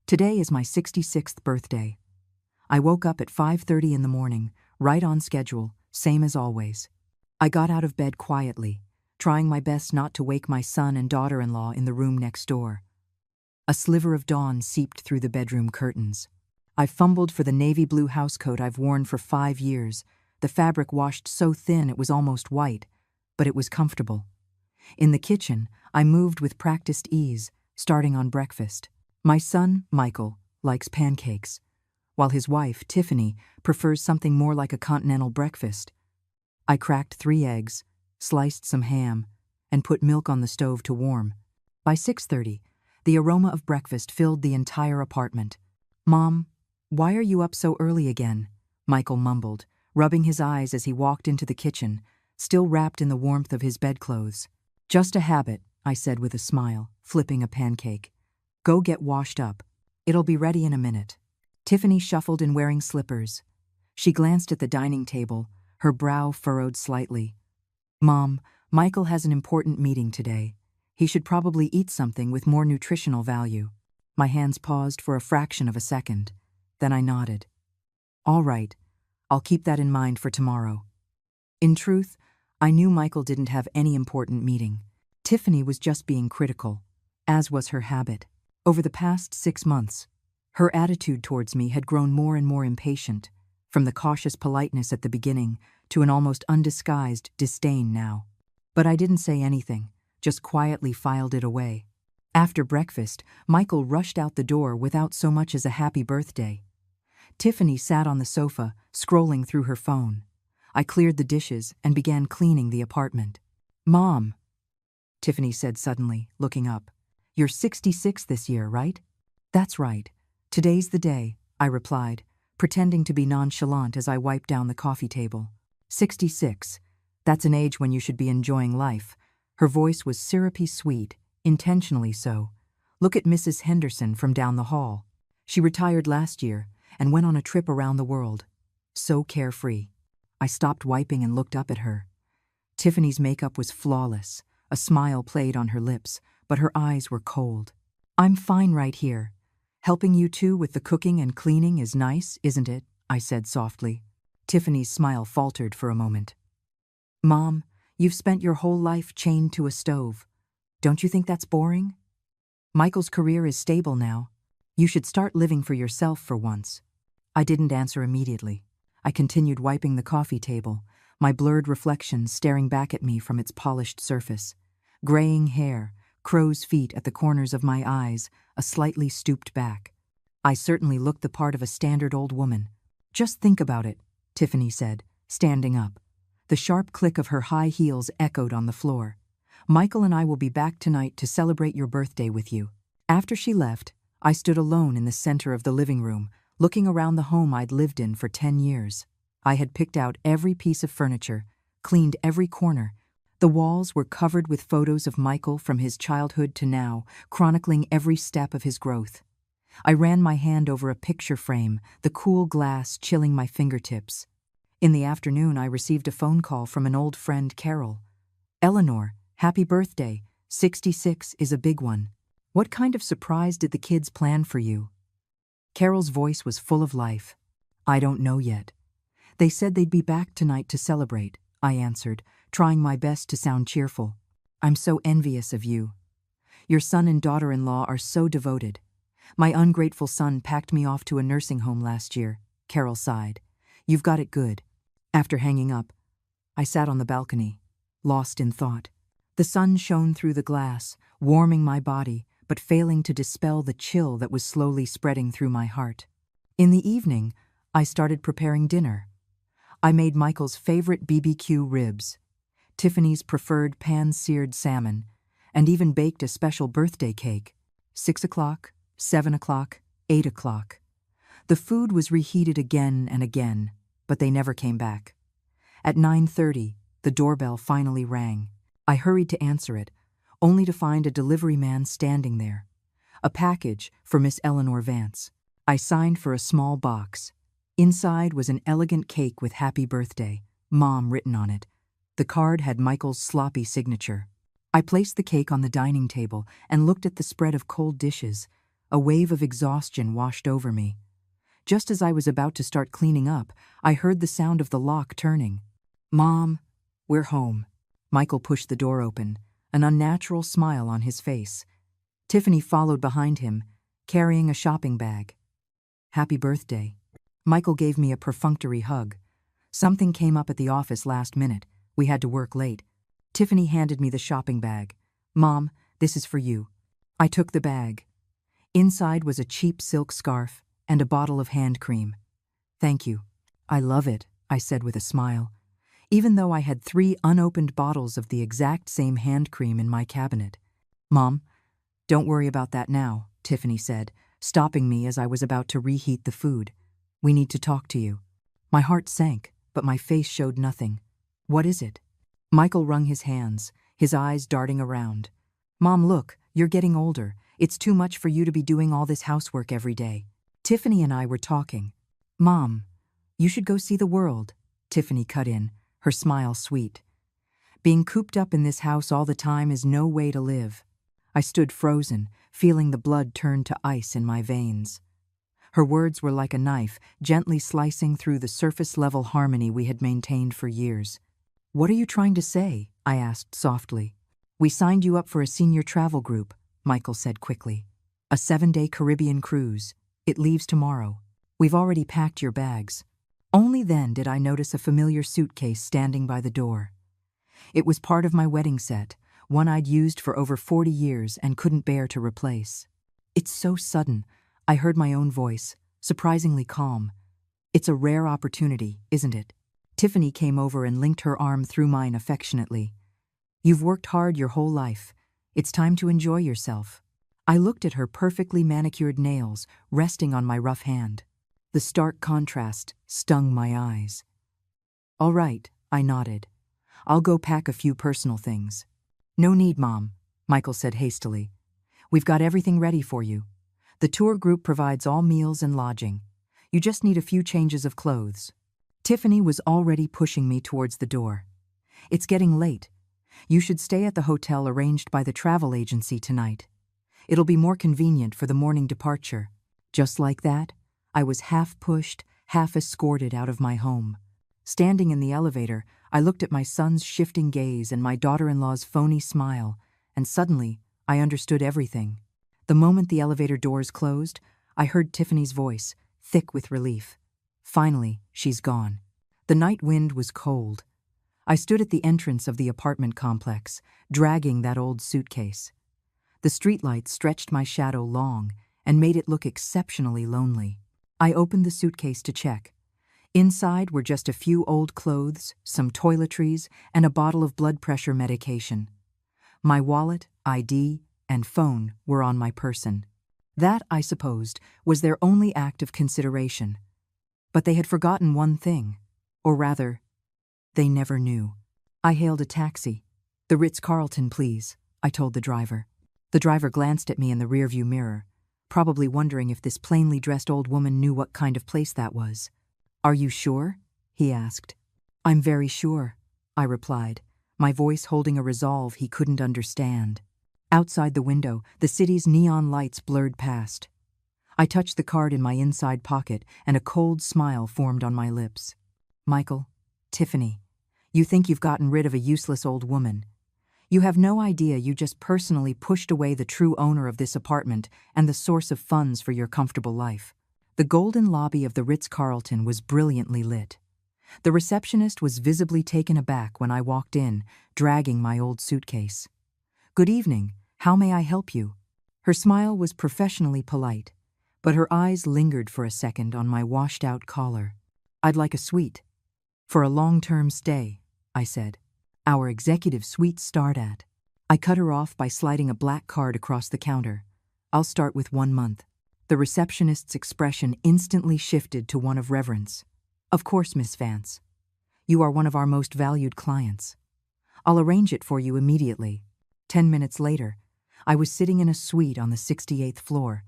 Today is my 66th birthday. I woke up at 5:30 in the morning, right on schedule, same as always. I got out of bed quietly, trying my best not to wake my son and daughter-in-law in the room next door. A sliver of dawn seeped through the bedroom curtains. I fumbled for the navy blue housecoat I've worn for 5 years, the fabric washed so thin it was almost white, but it was comfortable. In the kitchen, I moved with practiced ease, starting on breakfast. My son, Michael, likes pancakes, while his wife, Tiffany, prefers something more like a continental breakfast. I cracked 3 eggs, sliced some ham, and put milk on the stove to warm. By 6:30, the aroma of breakfast filled the entire apartment. "Mom, why are you up so early again?" Michael mumbled, rubbing his eyes as he walked into the kitchen, still wrapped in the warmth of his bedclothes. "Just a habit," I said with a smile, flipping a pancake. "Go get washed up. It'll be ready in a minute." Tiffany shuffled in wearing slippers. She glanced at the dining table, her brow furrowed slightly. "Mom, Michael has an important meeting today. He should probably eat something with more nutritional value." My hands paused for a fraction of a second. Then I nodded. "All right, I'll keep that in mind for tomorrow." In truth, I knew Michael didn't have any important meeting. Tiffany was just being critical, as was her habit. Over the past 6 months, her attitude towards me had grown more and more impatient, from the cautious politeness at the beginning to an almost undisguised disdain now. But I didn't say anything, just quietly filed it away. After breakfast, Michael rushed out the door without so much as a happy birthday. Tiffany sat on the sofa, scrolling through her phone. I cleared the dishes and began cleaning the apartment. "Mom," Tiffany said suddenly, looking up. "You're 66 this year, right?" "That's right. Today's the day," I replied, pretending to be nonchalant as I wiped down the coffee table. 66. That's an age when you should be enjoying life." Her voice was syrupy sweet, intentionally so. "Look at Mrs. Henderson from down the hall. She retired last year and went on a trip around the world. So carefree." I stopped wiping and looked up at her. Tiffany's makeup was flawless. A smile played on her lips, but her eyes were cold. "I'm fine right here. Helping you two with the cooking and cleaning is nice, isn't it?" I said softly. Tiffany's smile faltered for a moment. "Mom, you've spent your whole life chained to a stove. Don't you think that's boring? Michael's career is stable now. You should start living for yourself for once." I didn't answer immediately. I continued wiping the coffee table, my blurred reflection staring back at me from its polished surface. Graying hair, crow's feet at the corners of my eyes, a slightly stooped back. I certainly looked the part of a standard old woman. "Just think about it," Tiffany said, standing up. The sharp click of her high heels echoed on the floor. "Michael and I will be back tonight to celebrate your birthday with you." After she left, I stood alone in the center of the living room, looking around the home I'd lived in for 10 years. I had picked out every piece of furniture, cleaned every corner. The walls were covered with photos of Michael from his childhood to now, chronicling every step of his growth. I ran my hand over a picture frame, the cool glass chilling my fingertips. In the afternoon, I received a phone call from an old friend, Carol. "Eleanor, happy birthday. 66 is a big one. What kind of surprise did the kids plan for you?" Carol's voice was full of life. "I don't know yet. They said they'd be back tonight to celebrate," I answered, trying my best to sound cheerful. "I'm so envious of you. Your son and daughter-in-law are so devoted. My ungrateful son packed me off to a nursing home last year," Carol sighed. "You've got it good." After hanging up, I sat on the balcony, lost in thought. The sun shone through the glass, warming my body, but failing to dispel the chill that was slowly spreading through my heart. In the evening, I started preparing dinner. I made Michael's favorite BBQ ribs, Tiffany's preferred pan-seared salmon, and even baked a special birthday cake. 6 o'clock, 7 o'clock, 8 o'clock. The food was reheated again and again, but they never came back. At 9:30, the doorbell finally rang. I hurried to answer it, only to find a delivery man standing there. A package for Miss Eleanor Vance. I signed for a small box. Inside was an elegant cake with "Happy Birthday, Mom" written on it. The card had Michael's sloppy signature. I placed the cake on the dining table and looked at the spread of cold dishes. A wave of exhaustion washed over me. Just as I was about to start cleaning up, I heard the sound of the lock turning. "Mom, we're home." Michael pushed the door open, an unnatural smile on his face. Tiffany followed behind him, carrying a shopping bag. "Happy birthday." Michael gave me a perfunctory hug. "Something came up at the office last minute. We had to work late." Tiffany handed me the shopping bag. "Mom, this is for you." I took the bag. Inside was a cheap silk scarf and a bottle of hand cream. "Thank you." "I love it," I said with a smile, even though I had 3 unopened bottles of the exact same hand cream in my cabinet. "Mom, don't worry about that now," Tiffany said, stopping me as I was about to reheat the food. "We need to talk to you." My heart sank, but my face showed nothing. "What is it?" Michael wrung his hands, his eyes darting around. "Mom, look, you're getting older. It's too much for you to be doing all this housework every day." Tiffany and I were talking. "Mom, you should go see the world," Tiffany cut in, her smile sweet. "Being cooped up in this house all the time is no way to live." I stood frozen, feeling the blood turn to ice in my veins. Her words were like a knife, gently slicing through the surface-level harmony we had maintained for years. "What are you trying to say?" I asked softly. "We signed you up for a senior travel group," Michael said quickly. "A 7-day Caribbean cruise. It leaves tomorrow. We've already packed your bags." Only then did I notice a familiar suitcase standing by the door. It was part of my wedding set, one I'd used for over 40 years and couldn't bear to replace. "It's so sudden," I heard my own voice, surprisingly calm. "It's a rare opportunity, isn't it?" Tiffany came over and linked her arm through mine affectionately. "You've worked hard your whole life. It's time to enjoy yourself." I looked at her perfectly manicured nails resting on my rough hand. The stark contrast stung my eyes. "All right," I nodded. "I'll go pack a few personal things." "No need, Mom," Michael said hastily. "We've got everything ready for you. The tour group provides all meals and lodging. You just need a few changes of clothes." Tiffany was already pushing me towards the door. "It's getting late. You should stay at the hotel arranged by the travel agency tonight. It'll be more convenient for the morning departure." Just like that, I was half pushed, half escorted out of my home. Standing in the elevator, I looked at my son's shifting gaze and my daughter-in-law's phony smile, and suddenly, I understood everything. The moment the elevator doors closed, I heard Tiffany's voice, thick with relief. "Finally, she's gone." The night wind was cold. I stood at the entrance of the apartment complex, dragging that old suitcase. The streetlight stretched my shadow long and made it look exceptionally lonely. I opened the suitcase to check. Inside were just a few old clothes, some toiletries, and a bottle of blood pressure medication. My wallet, ID, and phone were on my person. That, I supposed, was their only act of consideration. But they had forgotten one thing, or rather, they never knew. I hailed a taxi. "The Ritz-Carlton, please," I told the driver. The driver glanced at me in the rearview mirror, probably wondering if this plainly dressed old woman knew what kind of place that was. "Are you sure?" he asked. "I'm very sure," I replied, my voice holding a resolve he couldn't understand. Outside the window, the city's neon lights blurred past. I touched the card in my inside pocket, and a cold smile formed on my lips. "Michael, Tiffany, you think you've gotten rid of a useless old woman. You have no idea you just personally pushed away the true owner of this apartment and the source of funds for your comfortable life." The golden lobby of the Ritz-Carlton was brilliantly lit. The receptionist was visibly taken aback when I walked in, dragging my old suitcase. "Good evening. How may I help you?" Her smile was professionally polite, but her eyes lingered for a second on my washed-out collar. "I'd like a suite." "For a long-term stay," I said. "Our executive suites start at—" I cut her off by sliding a black card across the counter. "I'll start with 1 month." The receptionist's expression instantly shifted to one of reverence. "Of course, Miss Vance. You are one of our most valued clients. I'll arrange it for you immediately." 10 minutes later, I was sitting in a suite on the 68th floor.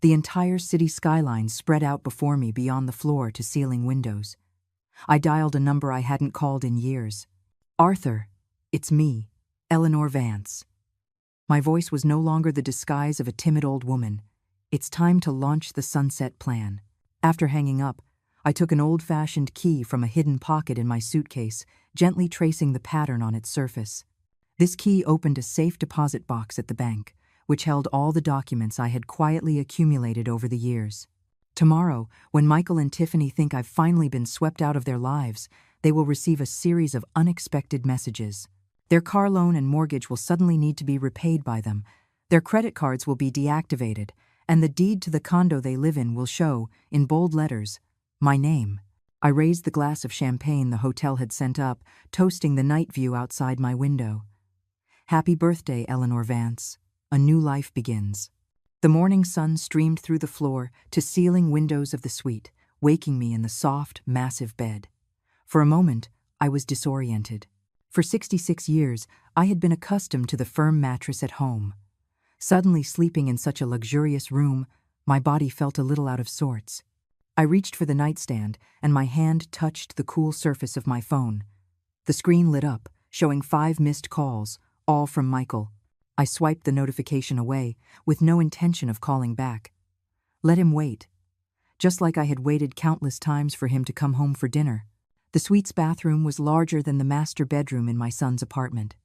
The entire city skyline spread out before me beyond the floor-to-ceiling windows. I dialed a number I hadn't called in years. "Arthur, it's me, Eleanor Vance." My voice was no longer the disguise of a timid old woman. It's time to launch the sunset plan. After hanging up, I took an old-fashioned key from a hidden pocket in my suitcase, gently tracing the pattern on its surface. This key opened a safe deposit box at the bank, which held all the documents I had quietly accumulated over the years. Tomorrow, when Michael and Tiffany think I've finally been swept out of their lives, they will receive a series of unexpected messages. Their car loan and mortgage will suddenly need to be repaid by them. Their credit cards will be deactivated, and the deed to the condo they live in will show, in bold letters, my name. I raised the glass of champagne the hotel had sent up, toasting the night view outside my window. Happy birthday, Eleanor Vance. A new life begins. The morning sun streamed through the floor to ceiling windows of the suite, waking me in the soft, massive bed. For a moment, I was disoriented. For 66 years, I had been accustomed to the firm mattress at home. Suddenly sleeping in such a luxurious room, my body felt a little out of sorts. I reached for the nightstand, and my hand touched the cool surface of my phone. The screen lit up, showing 5 missed calls, all from Michael. I swiped the notification away, with no intention of calling back. Let him wait. Just like I had waited countless times for him to come home for dinner. The suite's bathroom was larger than the master bedroom in my son's apartment.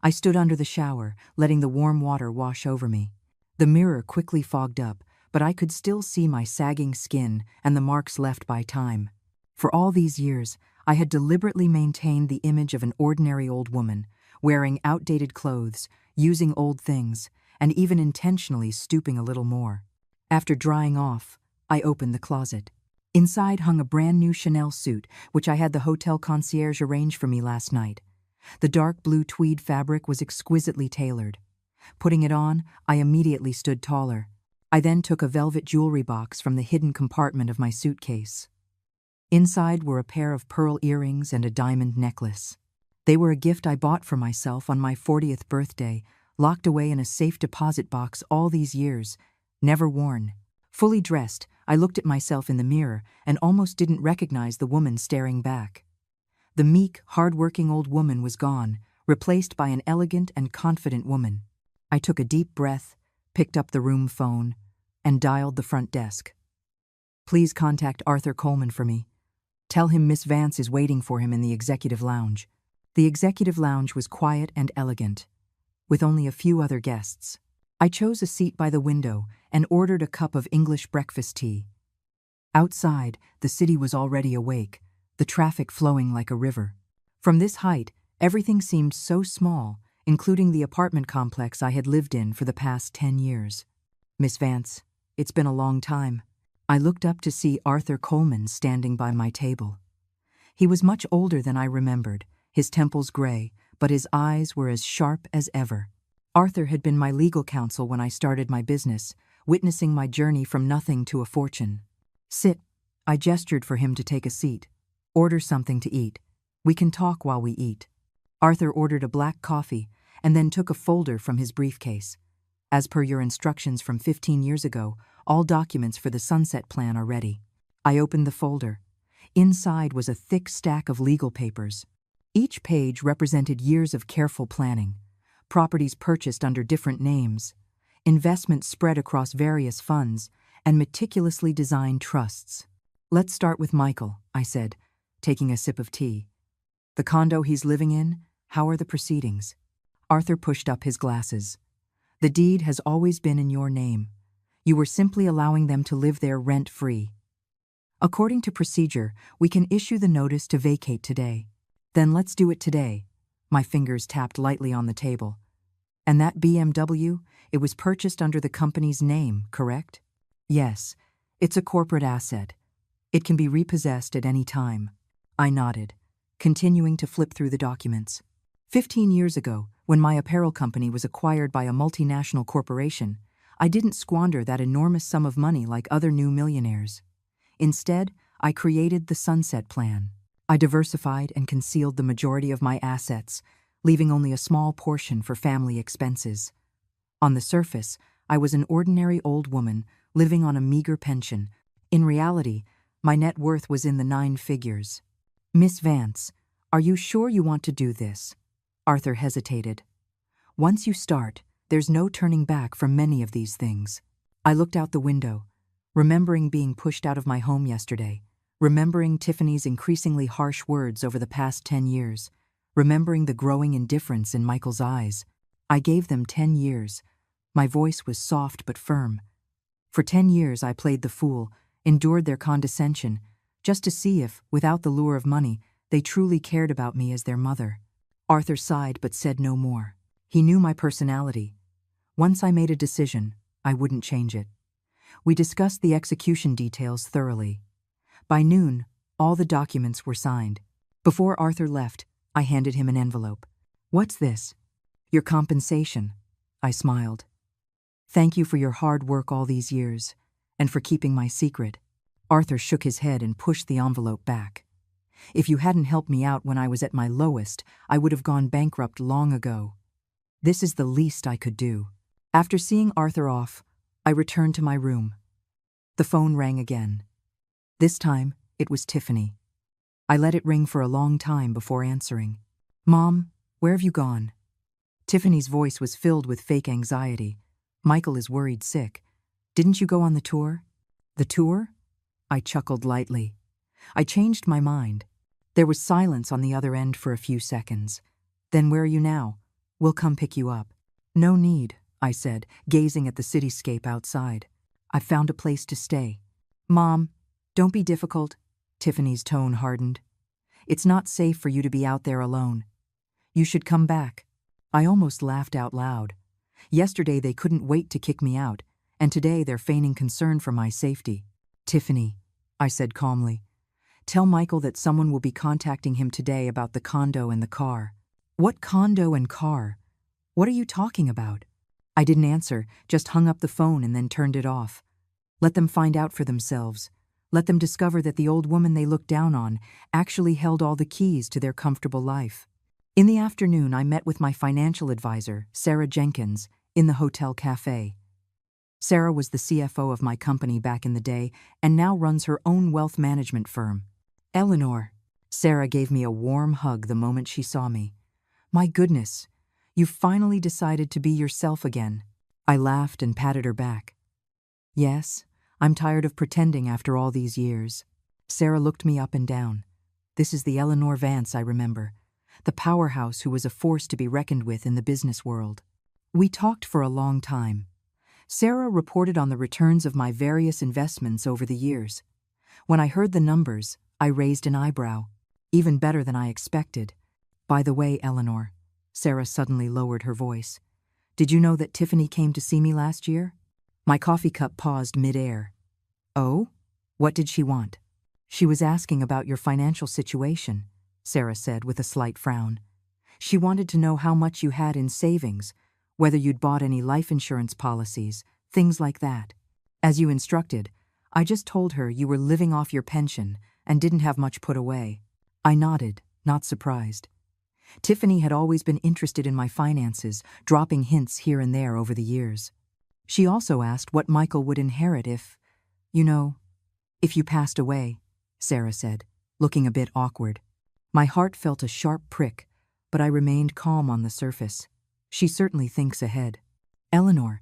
I stood under the shower, letting the warm water wash over me. The mirror quickly fogged up, but I could still see my sagging skin and the marks left by time. For all these years, I had deliberately maintained the image of an ordinary old woman, wearing outdated clothes, using old things, and even intentionally stooping a little more. After drying off, I opened the closet. Inside hung a brand new Chanel suit, which I had the hotel concierge arrange for me last night. The dark blue tweed fabric was exquisitely tailored. Putting it on, I immediately stood taller. I then took a velvet jewelry box from the hidden compartment of my suitcase. Inside were a pair of pearl earrings and a diamond necklace. They were a gift I bought for myself on my 40th birthday, locked away in a safe deposit box all these years, never worn. Fully dressed, I looked at myself in the mirror and almost didn't recognize the woman staring back. The meek, hard-working old woman was gone, replaced by an elegant and confident woman. I took a deep breath, picked up the room phone, and dialed the front desk. Please contact Arthur Coleman for me. Tell him Miss Vance is waiting for him in the executive lounge. The executive lounge was quiet and elegant, with only a few other guests. I chose a seat by the window and ordered a cup of English breakfast tea. Outside, the city was already awake, the traffic flowing like a river. From this height, everything seemed so small, including the apartment complex I had lived in for the past 10 years. Miss Vance, it's been a long time. I looked up to see Arthur Coleman standing by my table. He was much older than I remembered, his temples gray, but his eyes were as sharp as ever. Arthur had been my legal counsel when I started my business, witnessing my journey from nothing to a fortune. Sit. I gestured for him to take a seat. Order something to eat. We can talk while we eat. Arthur ordered a black coffee and then took a folder from his briefcase. As per your instructions from 15 years ago, all documents for the sunset plan are ready. I opened the folder. Inside was a thick stack of legal papers. Each page represented years of careful planning, properties purchased under different names, investments spread across various funds, and meticulously designed trusts. Let's start with Michael, I said, taking a sip of tea. The condo he's living in, how are the proceedings? Arthur pushed up his glasses. The deed has always been in your name. You were simply allowing them to live there rent-free. According to procedure, we can issue the notice to vacate today. Then let's do it today. My fingers tapped lightly on the table. And that BMW, it was purchased under the company's name, correct? Yes, it's a corporate asset. It can be repossessed at any time. I nodded, continuing to flip through the documents. 15 years ago, when my apparel company was acquired by a multinational corporation, I didn't squander that enormous sum of money like other new millionaires. Instead, I created the Sunset Plan. I diversified and concealed the majority of my assets, leaving only a small portion for family expenses. On the surface, I was an ordinary old woman living on a meager pension. In reality, my net worth was in the 9 figures. Miss Vance, are you sure you want to do this? Arthur hesitated. Once you start, there's no turning back from many of these things. I looked out the window, remembering being pushed out of my home yesterday, remembering Tiffany's increasingly harsh words over the past 10 years, remembering the growing indifference in Michael's eyes. I gave them 10 years. My voice was soft but firm. For 10 years I played the fool, endured their condescension, just to see if, without the lure of money, they truly cared about me as their mother. Arthur sighed but said no more. He knew my personality. Once I made a decision, I wouldn't change it. We discussed the execution details thoroughly. By noon, all the documents were signed. Before Arthur left, I handed him an envelope. "What's this?" "Your compensation," I smiled. "Thank you for your hard work all these years, and for keeping my secret." Arthur shook his head and pushed the envelope back. "If you hadn't helped me out when I was at my lowest, I would have gone bankrupt long ago. This is the least I could do." After seeing Arthur off, I returned to my room. The phone rang again. This time, it was Tiffany. I let it ring for a long time before answering. "Mom, where have you gone?" Tiffany's voice was filled with fake anxiety. "Michael is worried sick. Didn't you go on the tour?" "The tour?" I chuckled lightly. I changed my mind. There was silence on the other end for a few seconds. "Then where are you now? We'll come pick you up." "No need," I said, gazing at the cityscape outside. "I've found a place to stay." "Mom, don't be difficult." Tiffany's tone hardened. "It's not safe for you to be out there alone. You should come back." I almost laughed out loud. Yesterday they couldn't wait to kick me out, and today they're feigning concern for my safety. "Tiffany," I said calmly, "tell Michael that someone will be contacting him today about the condo and the car." "What condo and car? What are you talking about?" I didn't answer, just hung up the phone and then turned it off. Let them find out for themselves. Let them discover that the old woman they looked down on actually held all the keys to their comfortable life. In the afternoon, I met with my financial advisor, Sarah Jenkins, in the hotel cafe. Sarah was the CFO of my company back in the day and now runs her own wealth management firm. "Eleanor," Sarah gave me a warm hug the moment she saw me. "My goodness, you've finally decided to be yourself again." I laughed and patted her back. "Yes, I'm tired of pretending after all these years." Sarah looked me up and down. This is the Eleanor Vance I remember, the powerhouse who was a force to be reckoned with in the business world. We talked for a long time. Sarah reported on the returns of my various investments over the years. When I heard the numbers, I raised an eyebrow. Even better than I expected. "By the way, Eleanor," Sarah suddenly lowered her voice, "did you know that Tiffany came to see me last year?" My coffee cup paused mid-air. "Oh? What did she want?" "She was asking about your financial situation," Sarah said with a slight frown. "She wanted to know how much you had in savings, whether you'd bought any life insurance policies, things like that. As you instructed, I just told her you were living off your pension and didn't have much put away." I nodded, not surprised. Tiffany had always been interested in my finances, dropping hints here and there over the years. She also asked what Michael would inherit if you passed away, Sarah said, looking a bit awkward. My heart felt a sharp prick, but I remained calm on the surface. She certainly thinks ahead. "Eleanor,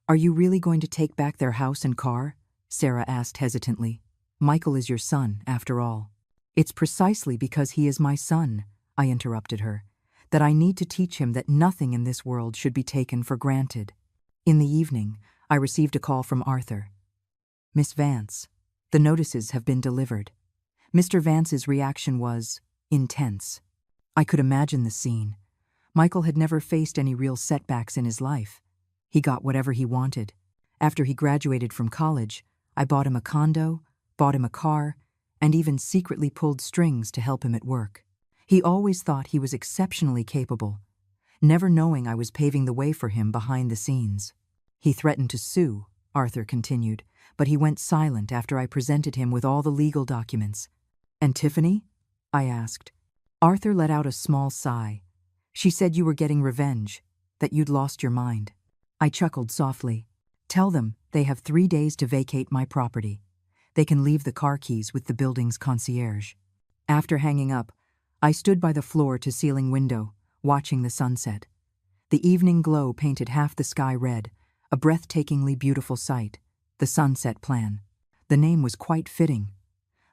are you really going to take back their house and car?" Sarah asked hesitantly. "Michael is your son, after all." "It's precisely because he is my son," I interrupted her, "that I need to teach him that nothing in this world should be taken for granted." In the evening, I received a call from Arthur. "Miss Vance, the notices have been delivered." Mr. Vance's reaction was intense. I could imagine the scene. Michael had never faced any real setbacks in his life. He got whatever he wanted. After he graduated from college, I bought him a condo, bought him a car, and even secretly pulled strings to help him at work. He always thought he was exceptionally capable, never knowing I was paving the way for him behind the scenes. "He threatened to sue," Arthur continued, "but he went silent after I presented him with all the legal documents." "And Tiffany?" I asked. Arthur let out a small sigh. "She said you were getting revenge, that you'd lost your mind." I chuckled softly. "Tell them they have 3 days to vacate my property. They can leave the car keys with the building's concierge." After hanging up, I stood by the floor-to-ceiling window, watching the sunset. The evening glow painted half the sky red, a breathtakingly beautiful sight. The Sunset Plan. The name was quite fitting.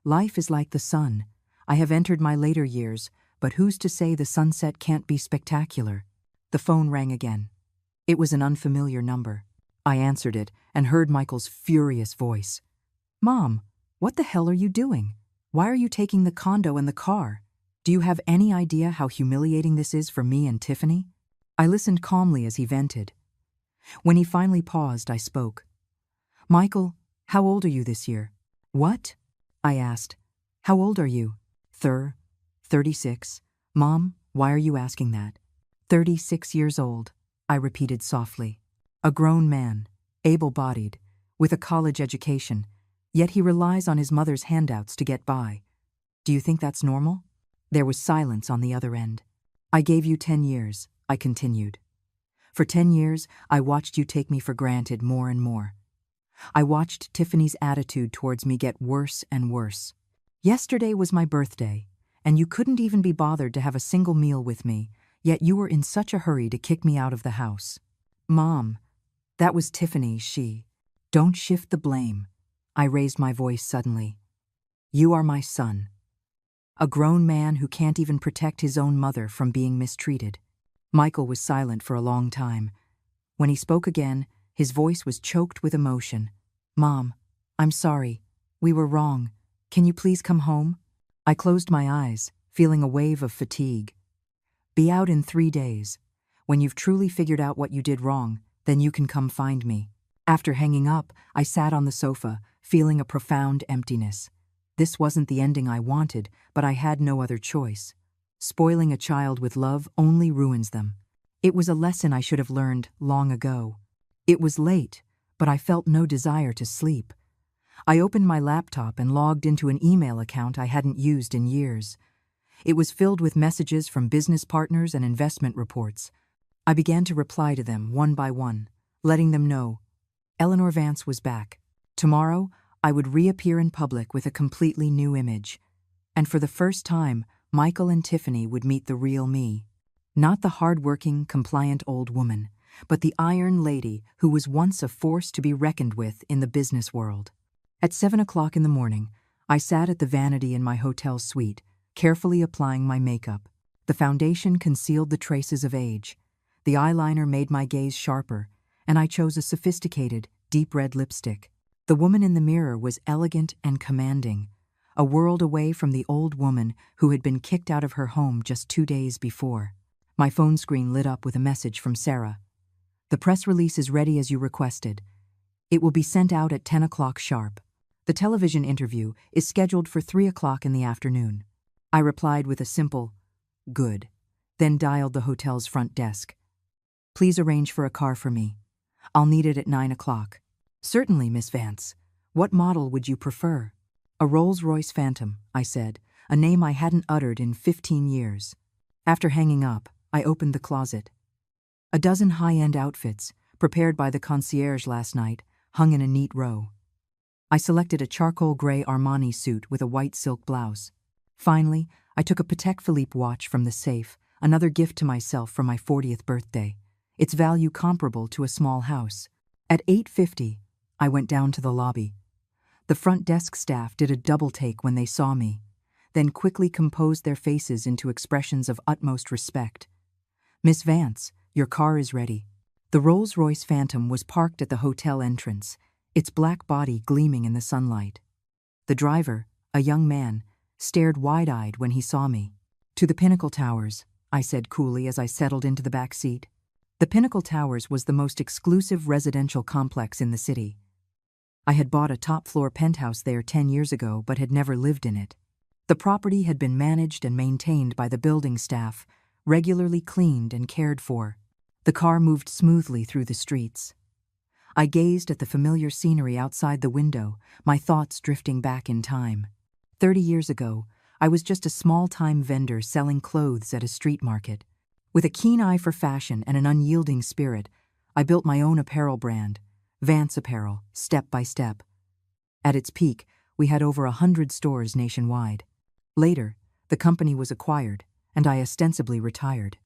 Life is like the sun. I have entered my later years, but who's to say the sunset can't be spectacular? The phone rang again. It was an unfamiliar number. I answered it and heard Michael's furious voice. "Mom, what the hell are you doing? Why are you taking the condo and the car? Do you have any idea how humiliating this is for me and Tiffany?" I listened calmly as he vented. When he finally paused, I spoke. "Michael, how old are you this year?" "What?" I asked. "How old are you?" 36. "Mom, why are you asking that?" 36 years old, I repeated softly. A grown man, able-bodied, with a college education, yet he relies on his mother's handouts to get by. Do you think that's normal? There was silence on the other end. "I gave you 10 years, I continued. For 10 years, I watched you take me for granted more and more. I watched Tiffany's attitude towards me get worse and worse. Yesterday was my birthday, and you couldn't even be bothered to have a single meal with me, yet you were in such a hurry to kick me out of the house." "Mom, that was Tiffany, she. Don't shift the blame." I raised my voice suddenly. "You are my son. A grown man who can't even protect his own mother from being mistreated." Michael was silent for a long time. When he spoke again, his voice was choked with emotion. "Mom, I'm sorry. We were wrong. Can you please come home?" I closed my eyes, feeling a wave of fatigue. "Be out in 3 days. When you've truly figured out what you did wrong, then you can come find me." After hanging up, I sat on the sofa, feeling a profound emptiness. This wasn't the ending I wanted, but I had no other choice. Spoiling a child with love only ruins them. It was a lesson I should have learned long ago. It was late, but I felt no desire to sleep. I opened my laptop and logged into an email account I hadn't used in years. It was filled with messages from business partners and investment reports. I began to reply to them one by one, letting them know Eleanor Vance was back. Tomorrow, I would reappear in public with a completely new image. And for the first time, Michael and Tiffany would meet the real me. Not the hard-working, compliant old woman, but the iron lady who was once a force to be reckoned with in the business world. At 7 o'clock in the morning, I sat at the vanity in my hotel suite, carefully applying my makeup. The foundation concealed the traces of age. The eyeliner made my gaze sharper, and I chose a sophisticated, deep red lipstick. The woman in the mirror was elegant and commanding, a world away from the old woman who had been kicked out of her home just 2 days before. My phone screen lit up with a message from Sarah. "The press release is ready as you requested. It will be sent out at 10 o'clock sharp. The television interview is scheduled for 3 o'clock in the afternoon." I replied with a simple, "Good," then dialed the hotel's front desk. "Please arrange for a car for me. I'll need it at 9 o'clock. "Certainly, Miss Vance. What model would you prefer?" "A Rolls-Royce Phantom," I said, a name I hadn't uttered in 15 years. After hanging up, I opened the closet. A dozen high-end outfits, prepared by the concierge last night, hung in a neat row. I selected a charcoal gray Armani suit with a white silk blouse. Finally, I took a Patek Philippe watch from the safe, another gift to myself for my 40th birthday, its value comparable to a small house. At 8:50, I went down to the lobby. The front desk staff did a double take when they saw me, then quickly composed their faces into expressions of utmost respect. "Miss Vance, your car is ready." The Rolls-Royce Phantom was parked at the hotel entrance, its black body gleaming in the sunlight. The driver, a young man, stared wide-eyed when he saw me. "To the Pinnacle Towers," I said coolly as I settled into the back seat. The Pinnacle Towers was the most exclusive residential complex in the city. I had bought a top-floor penthouse there 10 years ago but had never lived in it. The property had been managed and maintained by the building staff, regularly cleaned and cared for. The car moved smoothly through the streets. I gazed at the familiar scenery outside the window, my thoughts drifting back in time. 30 years ago, I was just a small-time vendor selling clothes at a street market. With a keen eye for fashion and an unyielding spirit, I built my own apparel brand, Vance Apparel, step by step. At its peak, we had over 100 stores nationwide. Later, the company was acquired, and I ostensibly retired.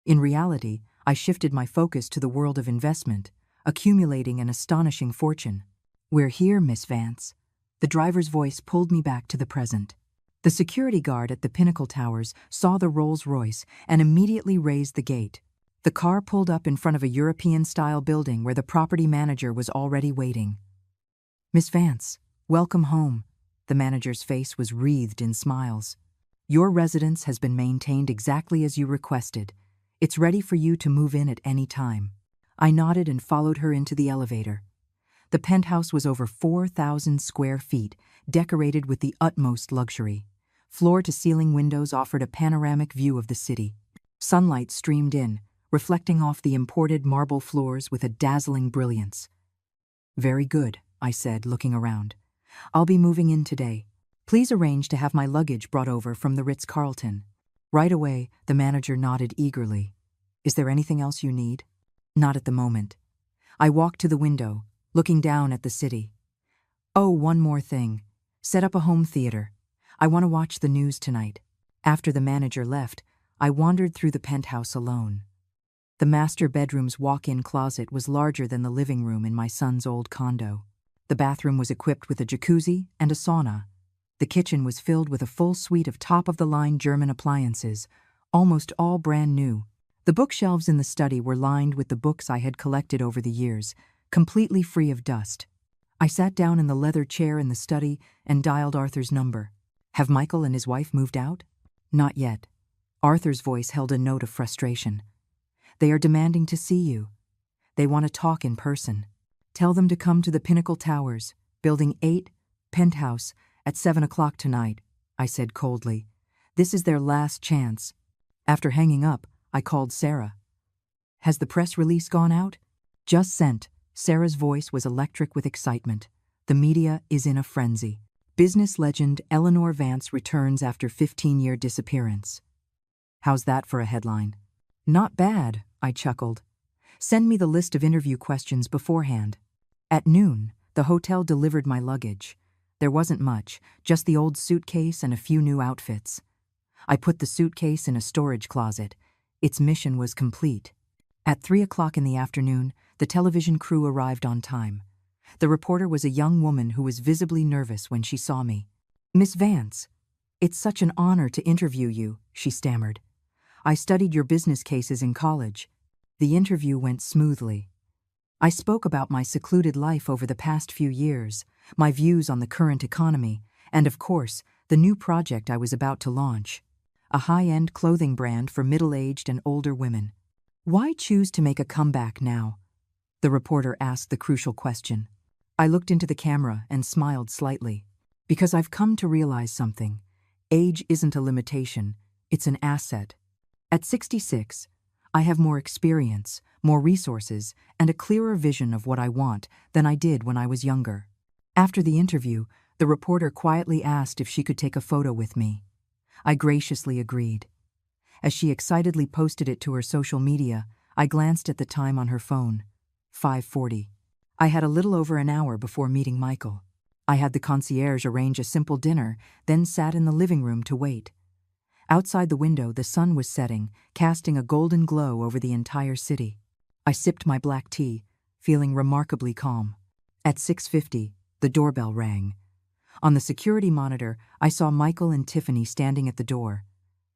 In reality, I shifted my focus to the world of investment, accumulating an astonishing fortune. "We're here, Miss Vance." The driver's voice pulled me back to the present. The security guard at the Pinnacle Towers saw the Rolls-Royce and immediately raised the gate. The car pulled up in front of a European-style building where the property manager was already waiting. "Miss Vance, welcome home." The manager's face was wreathed in smiles. "Your residence has been maintained exactly as you requested. It's ready for you to move in at any time." I nodded and followed her into the elevator. The penthouse was over 4,000 square feet, decorated with the utmost luxury. Floor-to-ceiling windows offered a panoramic view of the city. Sunlight streamed in, reflecting off the imported marble floors with a dazzling brilliance. "Very good," I said, looking around. "I'll be moving in today. Please arrange to have my luggage brought over from the Ritz-Carlton." Right away, the manager nodded eagerly. "Is there anything else you need?" "Not at the moment." I walked to the window, looking down at the city. "Oh, one more thing. Set up a home theater. I want to watch the news tonight." After the manager left, I wandered through the penthouse alone. The master bedroom's walk-in closet was larger than the living room in my son's old condo. The bathroom was equipped with a jacuzzi and a sauna. The kitchen was filled with a full suite of top-of-the-line German appliances, almost all brand new. The bookshelves in the study were lined with the books I had collected over the years, completely free of dust. I sat down in the leather chair in the study and dialed Arthur's number. "Have Michael and his wife moved out?" "Not yet." Arthur's voice held a note of frustration. "They are demanding to see you. They want to talk in person. Tell them to come to the Pinnacle Towers, Building 8, penthouse, at 7 o'clock tonight," I said coldly. "This is their last chance." After hanging up, I called Sarah. "Has the press release gone out?" "Just sent." Sarah's voice was electric with excitement. "The media is in a frenzy. Business legend Eleanor Vance returns after 15-year disappearance." "How's that for a headline?" "Not bad," I chuckled. "Send me the list of interview questions beforehand." At noon, the hotel delivered my luggage. There wasn't much, just the old suitcase and a few new outfits. I put the suitcase in a storage closet. Its mission was complete. At 3 o'clock in the afternoon, the television crew arrived on time. The reporter was a young woman who was visibly nervous when she saw me. "Miss Vance, it's such an honor to interview you," she stammered. "I studied your business cases in college." The interview went smoothly. I spoke about my secluded life over the past few years, my views on the current economy, and of course, the new project I was about to launch. A high-end clothing brand for middle-aged and older women. "Why choose to make a comeback now?" the reporter asked the crucial question. I looked into the camera and smiled slightly. "Because I've come to realize something. Age isn't a limitation, it's an asset. At 66, I have more experience, more resources, and a clearer vision of what I want than I did when I was younger." After the interview, the reporter quietly asked if she could take a photo with me. I graciously agreed. As she excitedly posted it to her social media, I glanced at the time on her phone. 5:40. I had a little over an hour before meeting Michael. I had the concierge arrange a simple dinner, then sat in the living room to wait. Outside the window, the sun was setting, casting a golden glow over the entire city. I sipped my black tea, feeling remarkably calm. At 6:50, the doorbell rang. On the security monitor, I saw Michael and Tiffany standing at the door.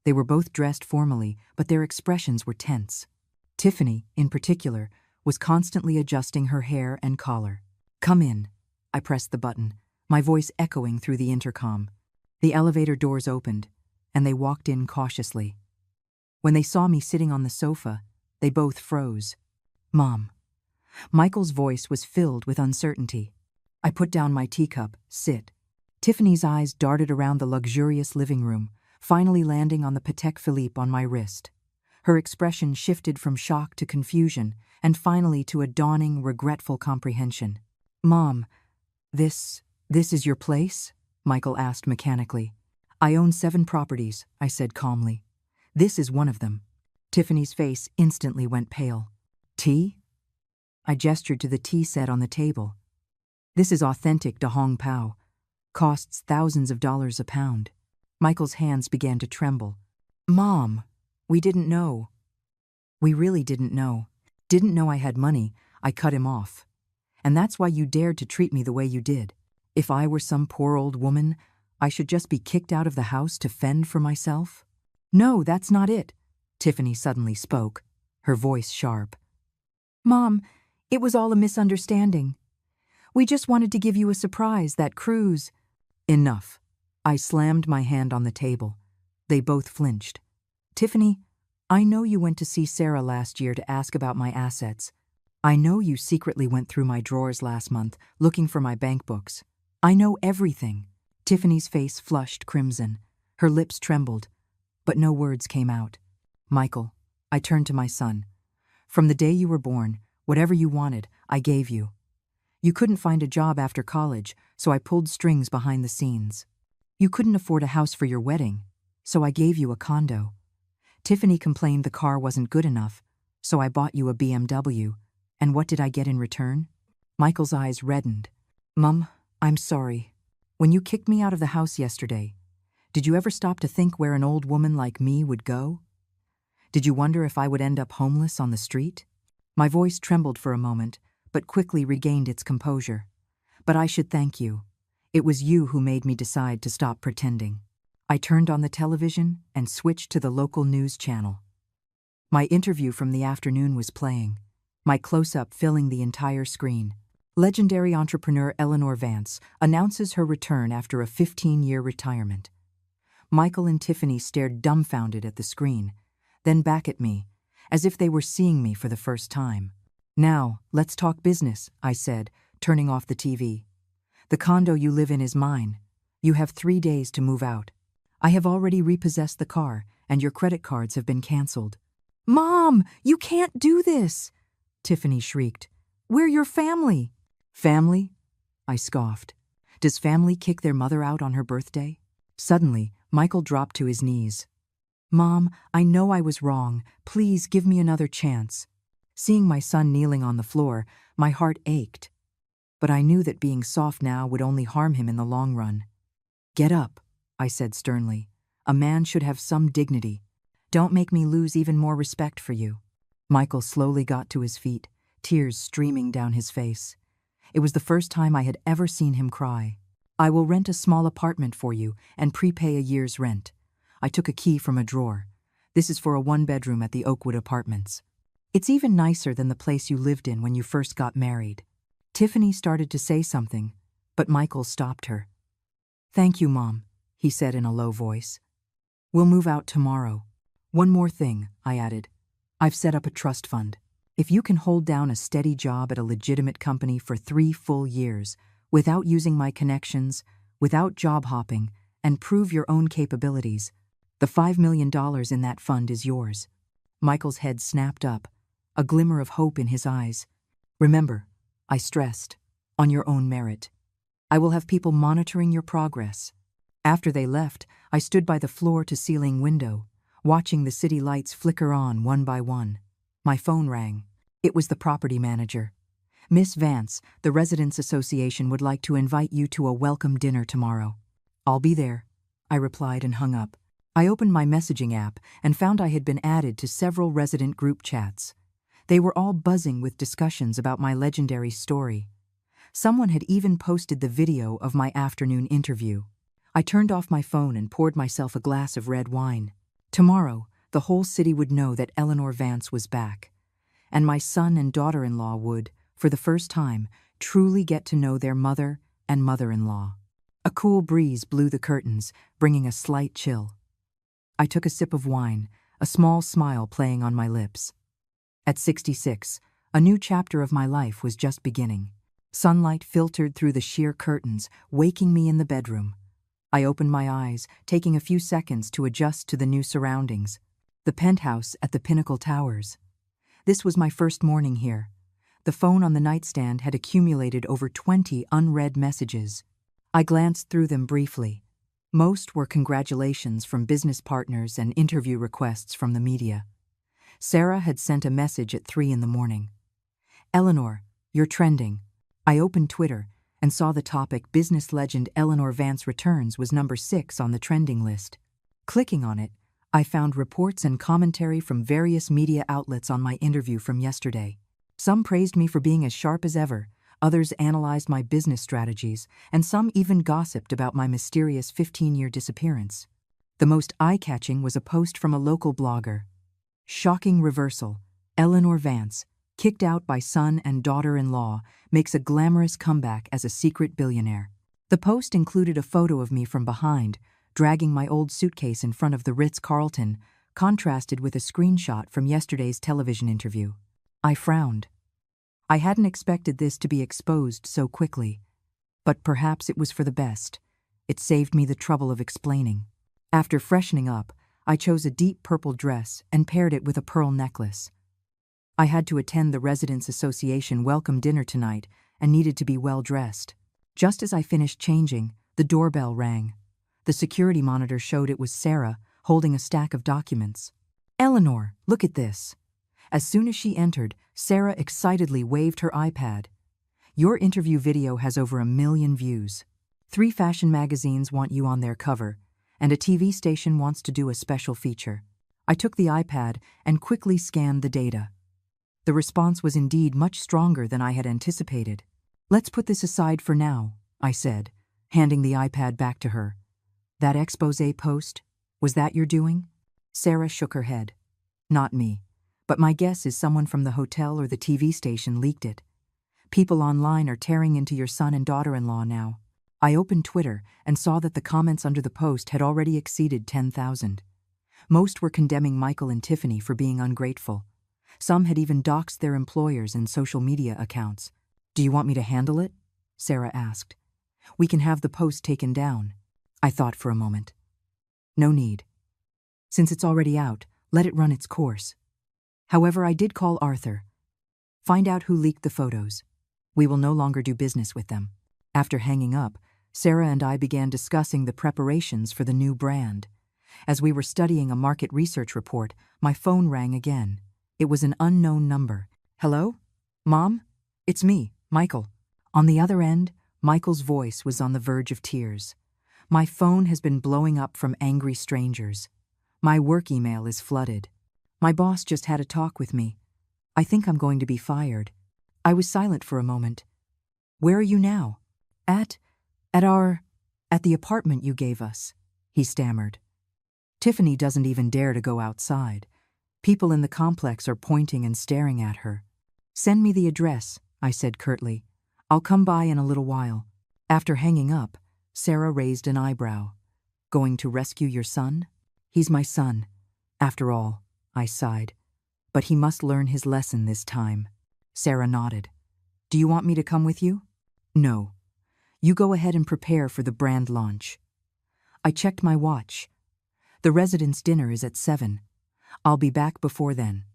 They were both dressed formally, but their expressions were tense. Tiffany, in particular, was constantly adjusting her hair and collar. "Come in." I pressed the button, my voice echoing through the intercom. The elevator doors opened, and they walked in cautiously. When they saw me sitting on the sofa, they both froze. "Mom." Michael's voice was filled with uncertainty. I put down my teacup. "Sit." Tiffany's eyes darted around the luxurious living room, finally landing on the Patek Philippe on my wrist. Her expression shifted from shock to confusion, and finally to a dawning, regretful comprehension. "Mom, this is your place?" Michael asked mechanically. "I own 7 properties," I said calmly. "This is one of them." Tiffany's face instantly went pale. "Tea?" I gestured to the tea set on the table. "This is authentic Da Hong Pao. Costs thousands of dollars a pound." Michael's hands began to tremble. "Mom, we didn't know." "We really didn't know. Didn't know I had money," I cut him off. and that's why you dared to treat me the way you did. If I were some poor old woman, I should just be kicked out of the house to fend for myself? No, that's not it, Tiffany suddenly spoke, her voice sharp. Mom, it was all a misunderstanding. We just wanted to give you a surprise, that cruise. Enough. I slammed my hand on the table. They both flinched. Tiffany, I know you went to see Sarah last year to ask about my assets. I know you secretly went through my drawers last month, looking for my bank books. I know everything. Tiffany's face flushed crimson. Her lips trembled, but no words came out. Michael, I turned to my son. From the day you were born, whatever you wanted, I gave you. You couldn't find a job after college, so I pulled strings behind the scenes. You couldn't afford a house for your wedding, so I gave you a condo. Tiffany complained the car wasn't good enough, so I bought you a BMW. And what did I get in return? Michael's eyes reddened. Mum, I'm sorry. When you kicked me out of the house yesterday, did you ever stop to think where an old woman like me would go? Did you wonder if I would end up homeless on the street? My voice trembled for a moment, but quickly regained its composure. But I should thank you. It was you who made me decide to stop pretending. I turned on the television and switched to the local news channel. My interview from the afternoon was playing, my close-up filling the entire screen. Legendary entrepreneur Eleanor Vance announces her return after a 15-year retirement. Michael and Tiffany stared dumbfounded at the screen, then back at me, as if they were seeing me for the first time. Now, let's talk business, I said, turning off the TV. The condo you live in is mine. You have 3 days to move out. I have already repossessed the car, and your credit cards have been canceled. Mom, you can't do this, Tiffany shrieked. We're your family. Family? I scoffed. Does family kick their mother out on her birthday? Suddenly, Michael dropped to his knees. Mom, I know I was wrong. Please give me another chance. Seeing my son kneeling on the floor, my heart ached. But I knew that being soft now would only harm him in the long run. Get up, I said sternly. A man should have some dignity. Don't make me lose even more respect for you. Michael slowly got to his feet, tears streaming down his face. It was the first time I had ever seen him cry. I will rent a small apartment for you and prepay a year's rent. I took a key from a drawer. This is for a 1-bedroom at the Oakwood Apartments. It's even nicer than the place you lived in when you first got married. Tiffany started to say something, but Michael stopped her. Thank you, Mom, he said in a low voice. We'll move out tomorrow. One more thing, I added. I've set up a trust fund. If you can hold down a steady job at a legitimate company for 3 full years, without using my connections, without job hopping, and prove your own capabilities, the $5 million in that fund is yours. Michael's head snapped up, a glimmer of hope in his eyes. Remember, I stressed, on your own merit. I will have people monitoring your progress. After they left, I stood by the floor-to-ceiling window, watching the city lights flicker on one by one. My phone rang. It was the property manager. Miss Vance, the Residents Association would like to invite you to a welcome dinner tomorrow. I'll be there, I replied and hung up. I opened my messaging app and found I had been added to several resident group chats. They were all buzzing with discussions about my legendary story. Someone had even posted the video of my afternoon interview. I turned off my phone and poured myself a glass of red wine. Tomorrow, the whole city would know that Eleanor Vance was back, and my son and daughter-in-law would, for the first time, truly get to know their mother and mother-in-law. A cool breeze blew the curtains, bringing a slight chill. I took a sip of wine, a small smile playing on my lips. At 66, a new chapter of my life was just beginning. Sunlight filtered through the sheer curtains, waking me in the bedroom. I opened my eyes, taking a few seconds to adjust to the new surroundings. The penthouse at the Pinnacle Towers. This was my first morning here. The phone on the nightstand had accumulated over 20 unread messages. I glanced through them briefly. Most were congratulations from business partners and interview requests from the media. Sarah had sent a message at 3 in the morning. Eleanor, you're trending. I opened Twitter and saw the topic business legend Eleanor Vance returns was number 6 on the trending list. Clicking on it, I found reports and commentary from various media outlets on my interview from yesterday. Some praised me for being as sharp as ever, Others analyzed my business strategies, and some even gossiped about my mysterious 15-year disappearance. The most eye-catching was a post from a local blogger. Shocking reversal. Eleanor Vance, kicked out by son and daughter-in-law, makes a glamorous comeback as a secret billionaire. The post included a photo of me from behind, dragging my old suitcase in front of the Ritz-Carlton, contrasted with a screenshot from yesterday's television interview. I frowned. I hadn't expected this to be exposed so quickly. But perhaps it was for the best. It saved me the trouble of explaining. After freshening up, I chose a deep purple dress and paired it with a pearl necklace. I had to attend the Residents Association welcome dinner tonight and needed to be well dressed. Just as I finished changing, the doorbell rang. The security monitor showed it was Sarah, holding a stack of documents. "Eleanor, look at this." As soon as she entered, Sarah excitedly waved her iPad. "Your interview video has over 1 million views. 3 fashion magazines want you on their cover, and a TV station wants to do a special feature." I took the iPad and quickly scanned the data. The response was indeed much stronger than I had anticipated. "Let's put this aside for now," I said, handing the iPad back to her. "That exposé post, was that your doing?" Sarah shook her head. "Not me, but my guess is someone from the hotel or the TV station leaked it. People online are tearing into your son and daughter-in-law now." I opened Twitter and saw that the comments under the post had already exceeded 10,000. Most were condemning Michael and Tiffany for being ungrateful. Some had even doxed their employers and social media accounts. "Do you want me to handle it?" Sarah asked. "We can have the post taken down." I thought for a moment. "No need. Since it's already out, let it run its course." However, I did call Arthur. "Find out who leaked the photos. We will no longer do business with them." After hanging up, Sarah and I began discussing the preparations for the new brand. As we were studying a market research report, my phone rang again. It was an unknown number. "Hello? Mom? It's me, Michael." On the other end, Michael's voice was on the verge of tears. "My phone has been blowing up from angry strangers. My work email is flooded. My boss just had a talk with me. I think I'm going to be fired." I was silent for a moment. "Where are you now?" At the apartment you gave us," he stammered. "Tiffany doesn't even dare to go outside. People in the complex are pointing and staring at her." "Send me the address," I said curtly. "I'll come by in a little while." After hanging up, Sarah raised an eyebrow. "Going to rescue your son?" "He's my son. After all," I sighed. "But he must learn his lesson this time." Sarah nodded. "Do you want me to come with you?" "No. You go ahead and prepare for the brand launch." I checked my watch. The residents' dinner is at 7. I'll be back before then.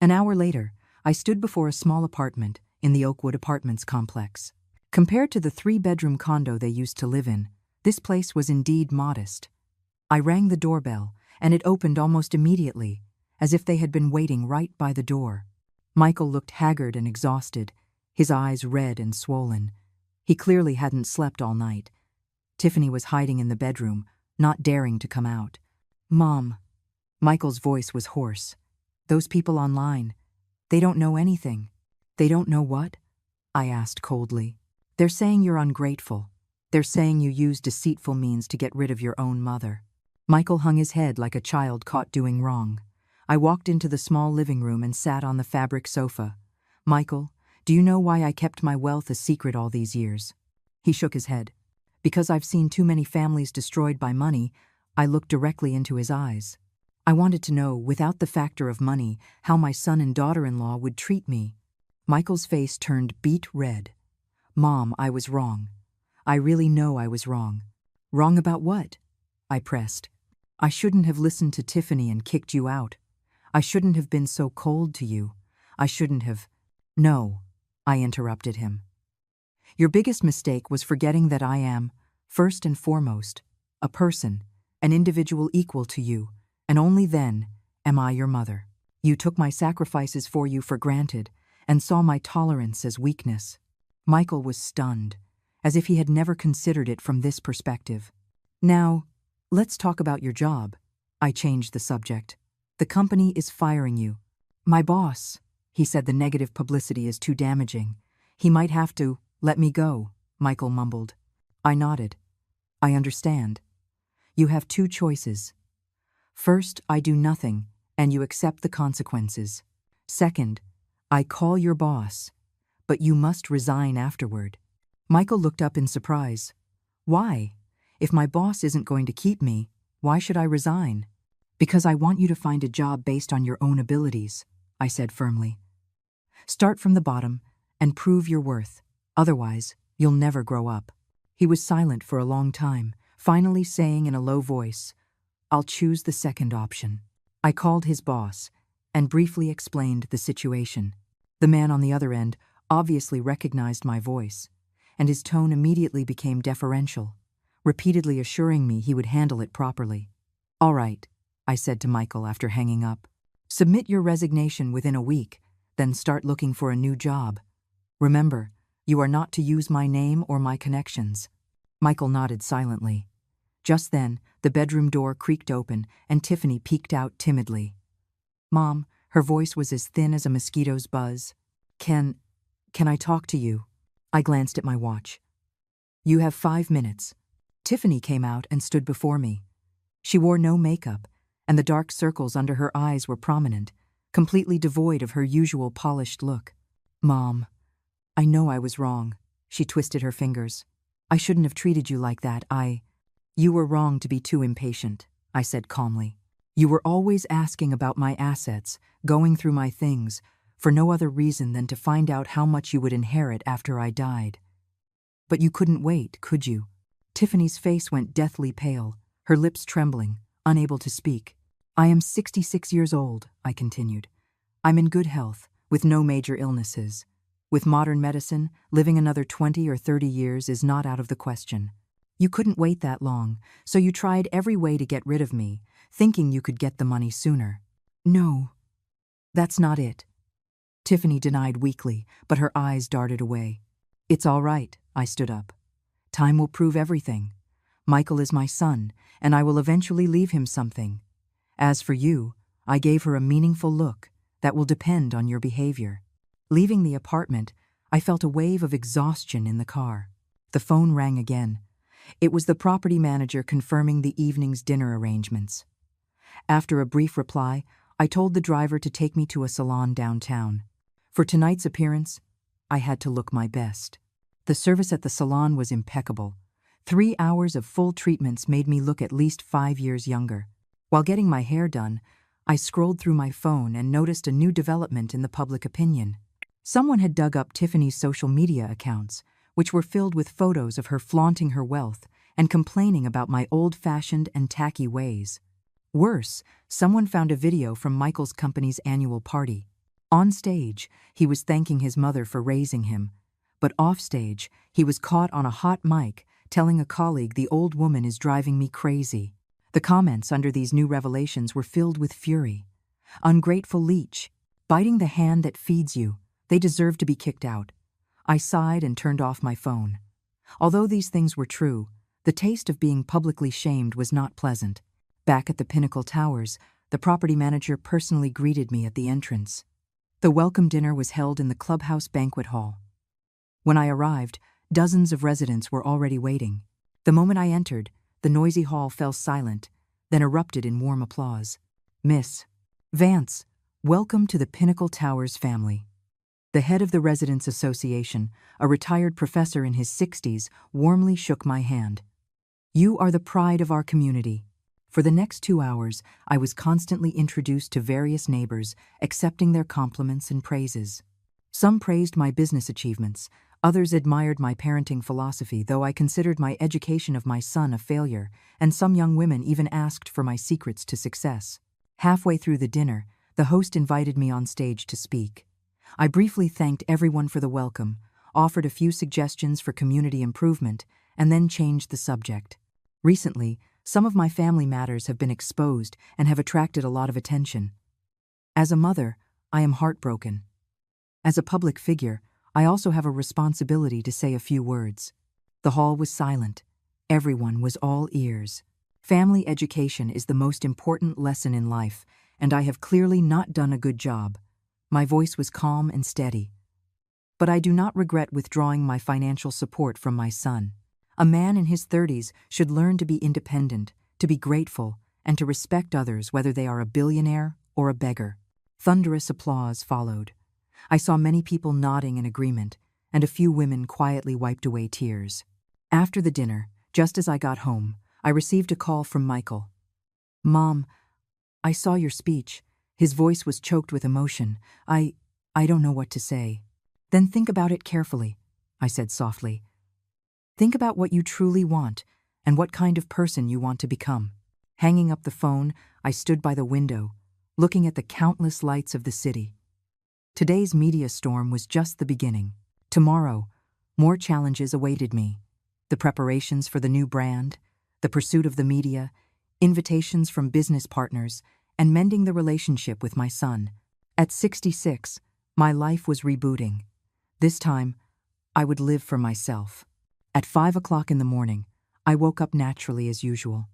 An hour later, I stood before a small apartment in the Oakwood Apartments complex. Compared to the 3-bedroom condo they used to live in, this place was indeed modest. I rang the doorbell, and it opened almost immediately, as if they had been waiting right by the door. Michael looked haggard and exhausted, his eyes red and swollen. He clearly hadn't slept all night. Tiffany was hiding in the bedroom, not daring to come out. "Mom." Michael's voice was hoarse. "Those people online, they don't know anything." "They don't know what?" I asked coldly. "They're saying you're ungrateful. They're saying you used deceitful means to get rid of your own mother." Michael hung his head like a child caught doing wrong. I walked into the small living room and sat on the fabric sofa. "Michael, do you know why I kept my wealth a secret all these years?" He shook his head. "Because I've seen too many families destroyed by money." I looked directly into his eyes. I wanted to know, without the factor of money, how my son and daughter-in-law would treat me. Michael's face turned beet red. "Mom, I was wrong. I really know I was wrong." "Wrong about what?" I pressed. "I shouldn't have listened to Tiffany and kicked you out. I shouldn't have been so cold to you. I shouldn't have—" "No," I interrupted him. "Your biggest mistake was forgetting that I am, first and foremost, a person, an individual equal to you, and only then am I your mother. You took my sacrifices for you for granted and saw my tolerance as weakness." Michael was stunned, as if he had never considered it from this perspective. "Now, let's talk about your job." I changed the subject. "The company is firing you." "My boss," he said, "the negative publicity is too damaging. He might have to—" Let me go, Michael mumbled. I nodded. I understand. You have two choices. First, I do nothing, and you accept the consequences. Second, I call your boss, but you must resign afterward. Michael looked up in surprise. Why? If my boss isn't going to keep me, why should I resign? Because I want you to find a job based on your own abilities, I said firmly. Start from the bottom and prove your worth. Otherwise, you'll never grow up. He was silent for a long time, finally saying in a low voice, I'll choose the second option. I called his boss and briefly explained the situation. The man on the other end obviously recognized my voice, and his tone immediately became deferential, repeatedly assuring me he would handle it properly. All right, I said to Michael after hanging up. Submit your resignation within a week, then start looking for a new job. Remember, you are not to use my name or my connections. Michael nodded silently. Just then, the bedroom door creaked open and Tiffany peeked out timidly. Mom, her voice was as thin as a mosquito's buzz. Can I talk to you? I glanced at my watch. You have 5 minutes. Tiffany came out and stood before me. She wore no makeup, and the dark circles under her eyes were prominent, completely devoid of her usual polished look. Mom, I know I was wrong. She twisted her fingers. I shouldn't have treated you like that. You were wrong to be too impatient, I said calmly. You were always asking about my assets, going through my things, for no other reason than to find out how much you would inherit after I died. But you couldn't wait, could you? Tiffany's face went deathly pale, her lips trembling, unable to speak. I am 66 years old, I continued. I'm in good health, with no major illnesses. With modern medicine, living another 20 or 30 years is not out of the question. You couldn't wait that long, so you tried every way to get rid of me, thinking you could get the money sooner. No, that's not it. Tiffany denied weakly, but her eyes darted away. It's all right, I stood up. Time will prove everything. Michael is my son, and I will eventually leave him something. As for you, I gave her a meaningful look that will depend on your behavior. Leaving the apartment, I felt a wave of exhaustion in the car. The phone rang again. It was the property manager confirming the evening's dinner arrangements. After a brief reply, I told the driver to take me to a salon downtown. For tonight's appearance, I had to look my best. The service at the salon was impeccable. 3 hours of full treatments made me look at least 5 years younger. While getting my hair done, I scrolled through my phone and noticed a new development in the public opinion. Someone had dug up Tiffany's social media accounts, which were filled with photos of her flaunting her wealth and complaining about my old-fashioned and tacky ways. Worse, someone found a video from Michael's company's annual party. On stage, he was thanking his mother for raising him, but offstage, he was caught on a hot mic telling a colleague the old woman is driving me crazy. The comments under these new revelations were filled with fury. Ungrateful leech, biting the hand that feeds you, they deserve to be kicked out. I sighed and turned off my phone. Although these things were true, the taste of being publicly shamed was not pleasant. Back at the Pinnacle Towers, the property manager personally greeted me at the entrance. The welcome dinner was held in the clubhouse banquet hall. When I arrived, dozens of residents were already waiting. The moment I entered, the noisy hall fell silent, then erupted in warm applause. Miss Vance, welcome to the Pinnacle Towers family. The head of the Residents Association, a retired professor in his 60s, warmly shook my hand. You are the pride of our community. For the next 2 hours, I was constantly introduced to various neighbors, accepting their compliments and praises. Some praised my business achievements, others admired my parenting philosophy, though I considered my education of my son a failure, and some young women even asked for my secrets to success. Halfway through the dinner, the host invited me on stage to speak. I briefly thanked everyone for the welcome, offered a few suggestions for community improvement, and then changed the subject. Recently, some of my family matters have been exposed and have attracted a lot of attention. As a mother, I am heartbroken. As a public figure, I also have a responsibility to say a few words. The hall was silent. Everyone was all ears. Family education is the most important lesson in life, and I have clearly not done a good job. My voice was calm and steady. but I do not regret withdrawing my financial support from my son. A man in his 30s should learn to be independent, to be grateful, and to respect others whether they are a billionaire or a beggar." Thunderous applause followed. I saw many people nodding in agreement, and a few women quietly wiped away tears. After the dinner, just as I got home, I received a call from Michael. "Mom, I saw your speech." His voice was choked with emotion. I don't know what to say." "Then think about it carefully," I said softly. "Think about what you truly want and what kind of person you want to become." Hanging up the phone, I stood by the window, looking at the countless lights of the city. Today's media storm was just the beginning. Tomorrow, more challenges awaited me. The preparations for the new brand, the pursuit of the media, invitations from business partners, and mending the relationship with my son. At 66, my life was rebooting. This time, I would live for myself. At 5 o'clock in the morning, I woke up naturally as usual.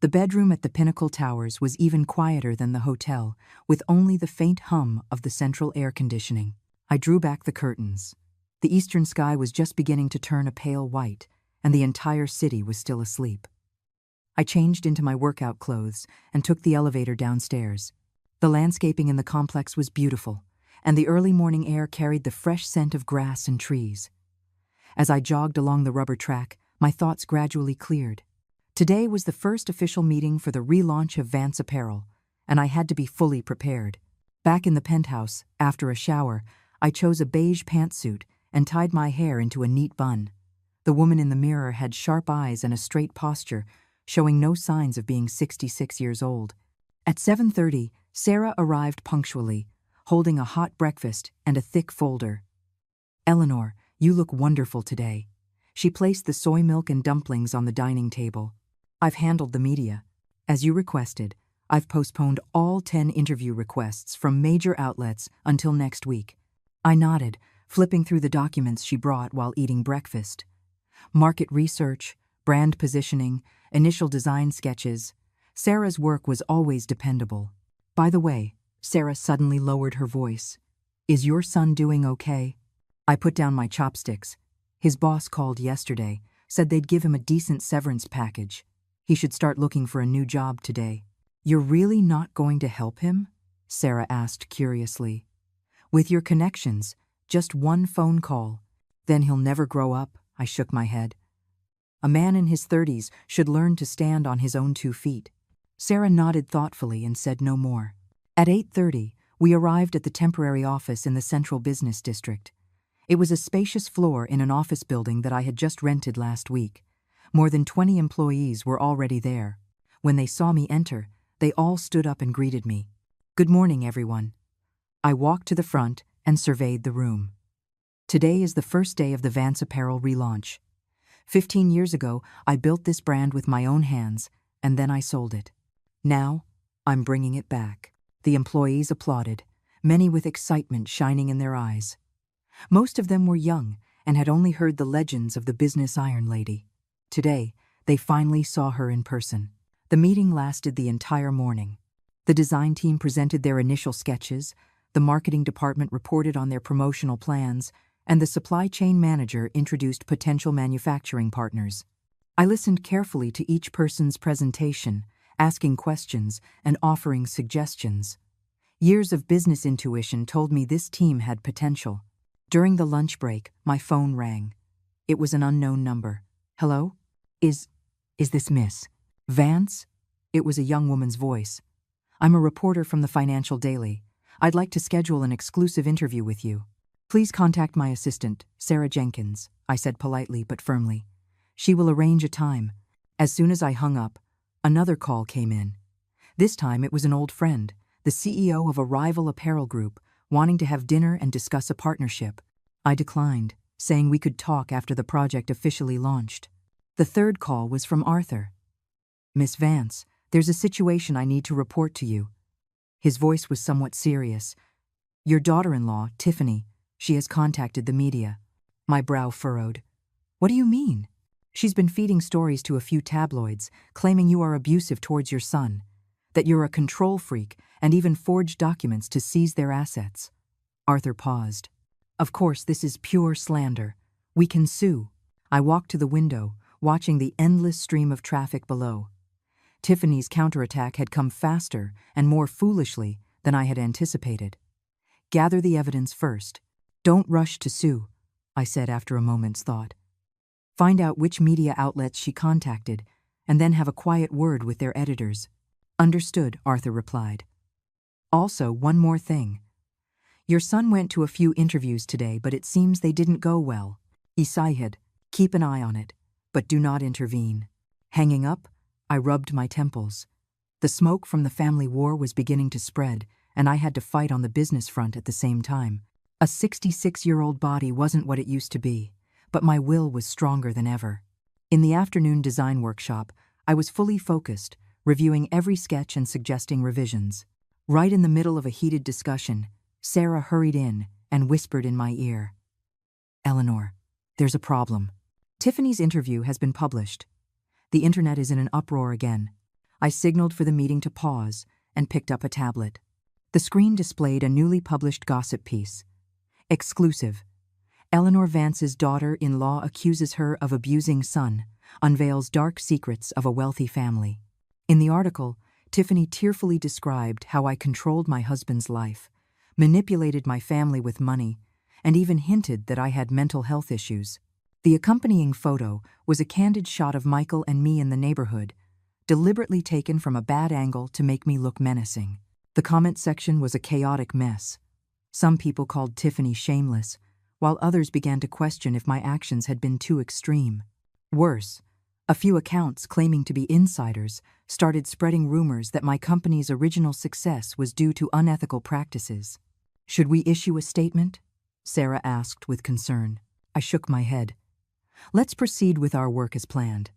The bedroom at the Pinnacle Towers was even quieter than the hotel, with only the faint hum of the central air conditioning. I drew back the curtains. The eastern sky was just beginning to turn a pale white, and the entire city was still asleep. I changed into my workout clothes and took the elevator downstairs. The landscaping in the complex was beautiful, and the early morning air carried the fresh scent of grass and trees. As I jogged along the rubber track, my thoughts gradually cleared. Today was the first official meeting for the relaunch of Vance Apparel, and I had to be fully prepared. Back in the penthouse, after a shower, I chose a beige pantsuit and tied my hair into a neat bun. The woman in the mirror had sharp eyes and a straight posture, showing no signs of being 66 years old. At 7:30, Sarah arrived punctually, holding a hot breakfast and a thick folder. "Eleanor, you look wonderful today." She placed the soy milk and dumplings on the dining table. "I've handled the media. As you requested, I've postponed all 10 interview requests from major outlets until next week." I nodded, flipping through the documents she brought while eating breakfast. Market research, brand positioning, initial design sketches. Sarah's work was always dependable. "By the way," Sarah suddenly lowered her voice, "is your son doing okay?" I put down my chopsticks. His boss called yesterday, said they'd give him a decent severance package. He should start looking for a new job today. "You're really not going to help him?" Sarah asked curiously. "With your connections, just one phone call. Then he'll never grow up," I shook my head. "A man in his 30s should learn to stand on his own 2 feet. Sarah nodded thoughtfully and said no more. At 8:30, we arrived at the temporary office in the central business district. It was a spacious floor in an office building that I had just rented last week. More than 20 employees were already there. When they saw me enter, they all stood up and greeted me. "Good morning, everyone." I walked to the front and surveyed the room. Today is the first day of the Vance Apparel relaunch. 15 years ago, I built this brand with my own hands, and then I sold it. Now, I'm bringing it back. The employees applauded, many with excitement shining in their eyes. Most of them were young and had only heard the legends of the business Iron Lady. Today, they finally saw her in person. The meeting lasted the entire morning. The design team presented their initial sketches, the marketing department reported on their promotional plans, and the supply chain manager introduced potential manufacturing partners. I listened carefully to each person's presentation, asking questions and offering suggestions. Years of business intuition told me this team had potential. During the lunch break, my phone rang. It was an unknown number. "Hello? Is this Miss Vance?" It was a young woman's voice. "I'm a reporter from the Financial Daily. I'd like to schedule an exclusive interview with you. Please contact my assistant, Sarah Jenkins," I said politely but firmly. "She will arrange a time." As soon as I hung up, another call came in. This time it was an old friend, the CEO of a rival apparel group, wanting to have dinner and discuss a partnership. I declined, saying we could talk after the project officially launched. The third call was from Arthur. "Miss Vance, there's a situation I need to report to you." His voice was somewhat serious. "Your daughter-in-law, Tiffany, she has contacted the media." My brow furrowed. "What do you mean?" "She's been feeding stories to a few tabloids, claiming you are abusive towards your son, that you're a control freak, and even forged documents to seize their assets." Arthur paused. Of course, this is pure slander. We can sue. I walked to the window, watching the endless stream of traffic below. Tiffany's counterattack had come faster and more foolishly than I had anticipated. Gather the evidence first. Don't rush to sue, I said after a moment's thought. Find out which media outlets she contacted, and then have a quiet word with their editors. Understood, Arthur replied. Also, one more thing. Your son went to a few interviews today, but it seems they didn't go well. He sighed. Keep an eye on it, but do not intervene. Hanging up, I rubbed my temples. The smoke from the family war was beginning to spread, and I had to fight on the business front at the same time. A 66-year-old body wasn't what it used to be, but my will was stronger than ever. In the afternoon design workshop, I was fully focused, reviewing every sketch and suggesting revisions. Right in the middle of a heated discussion, Sarah hurried in and whispered in my ear. Eleanor, there's a problem. Tiffany's interview has been published. The internet is in an uproar again. I signaled for the meeting to pause and picked up a tablet. The screen displayed a newly published gossip piece. Exclusive. Eleanor Vance's daughter-in-law accuses her of abusing son, unveils dark secrets of a wealthy family. In the article, Tiffany tearfully described how I controlled my husband's life, manipulated my family with money, and even hinted that I had mental health issues. The accompanying photo was a candid shot of Michael and me in the neighborhood, deliberately taken from a bad angle to make me look menacing. The comment section was a chaotic mess. Some people called Tiffany shameless, while others began to question if my actions had been too extreme. Worse, a few accounts claiming to be insiders started spreading rumors that my company's original success was due to unethical practices. Should we issue a statement? Sarah asked with concern. I shook my head. Let's proceed with our work as planned.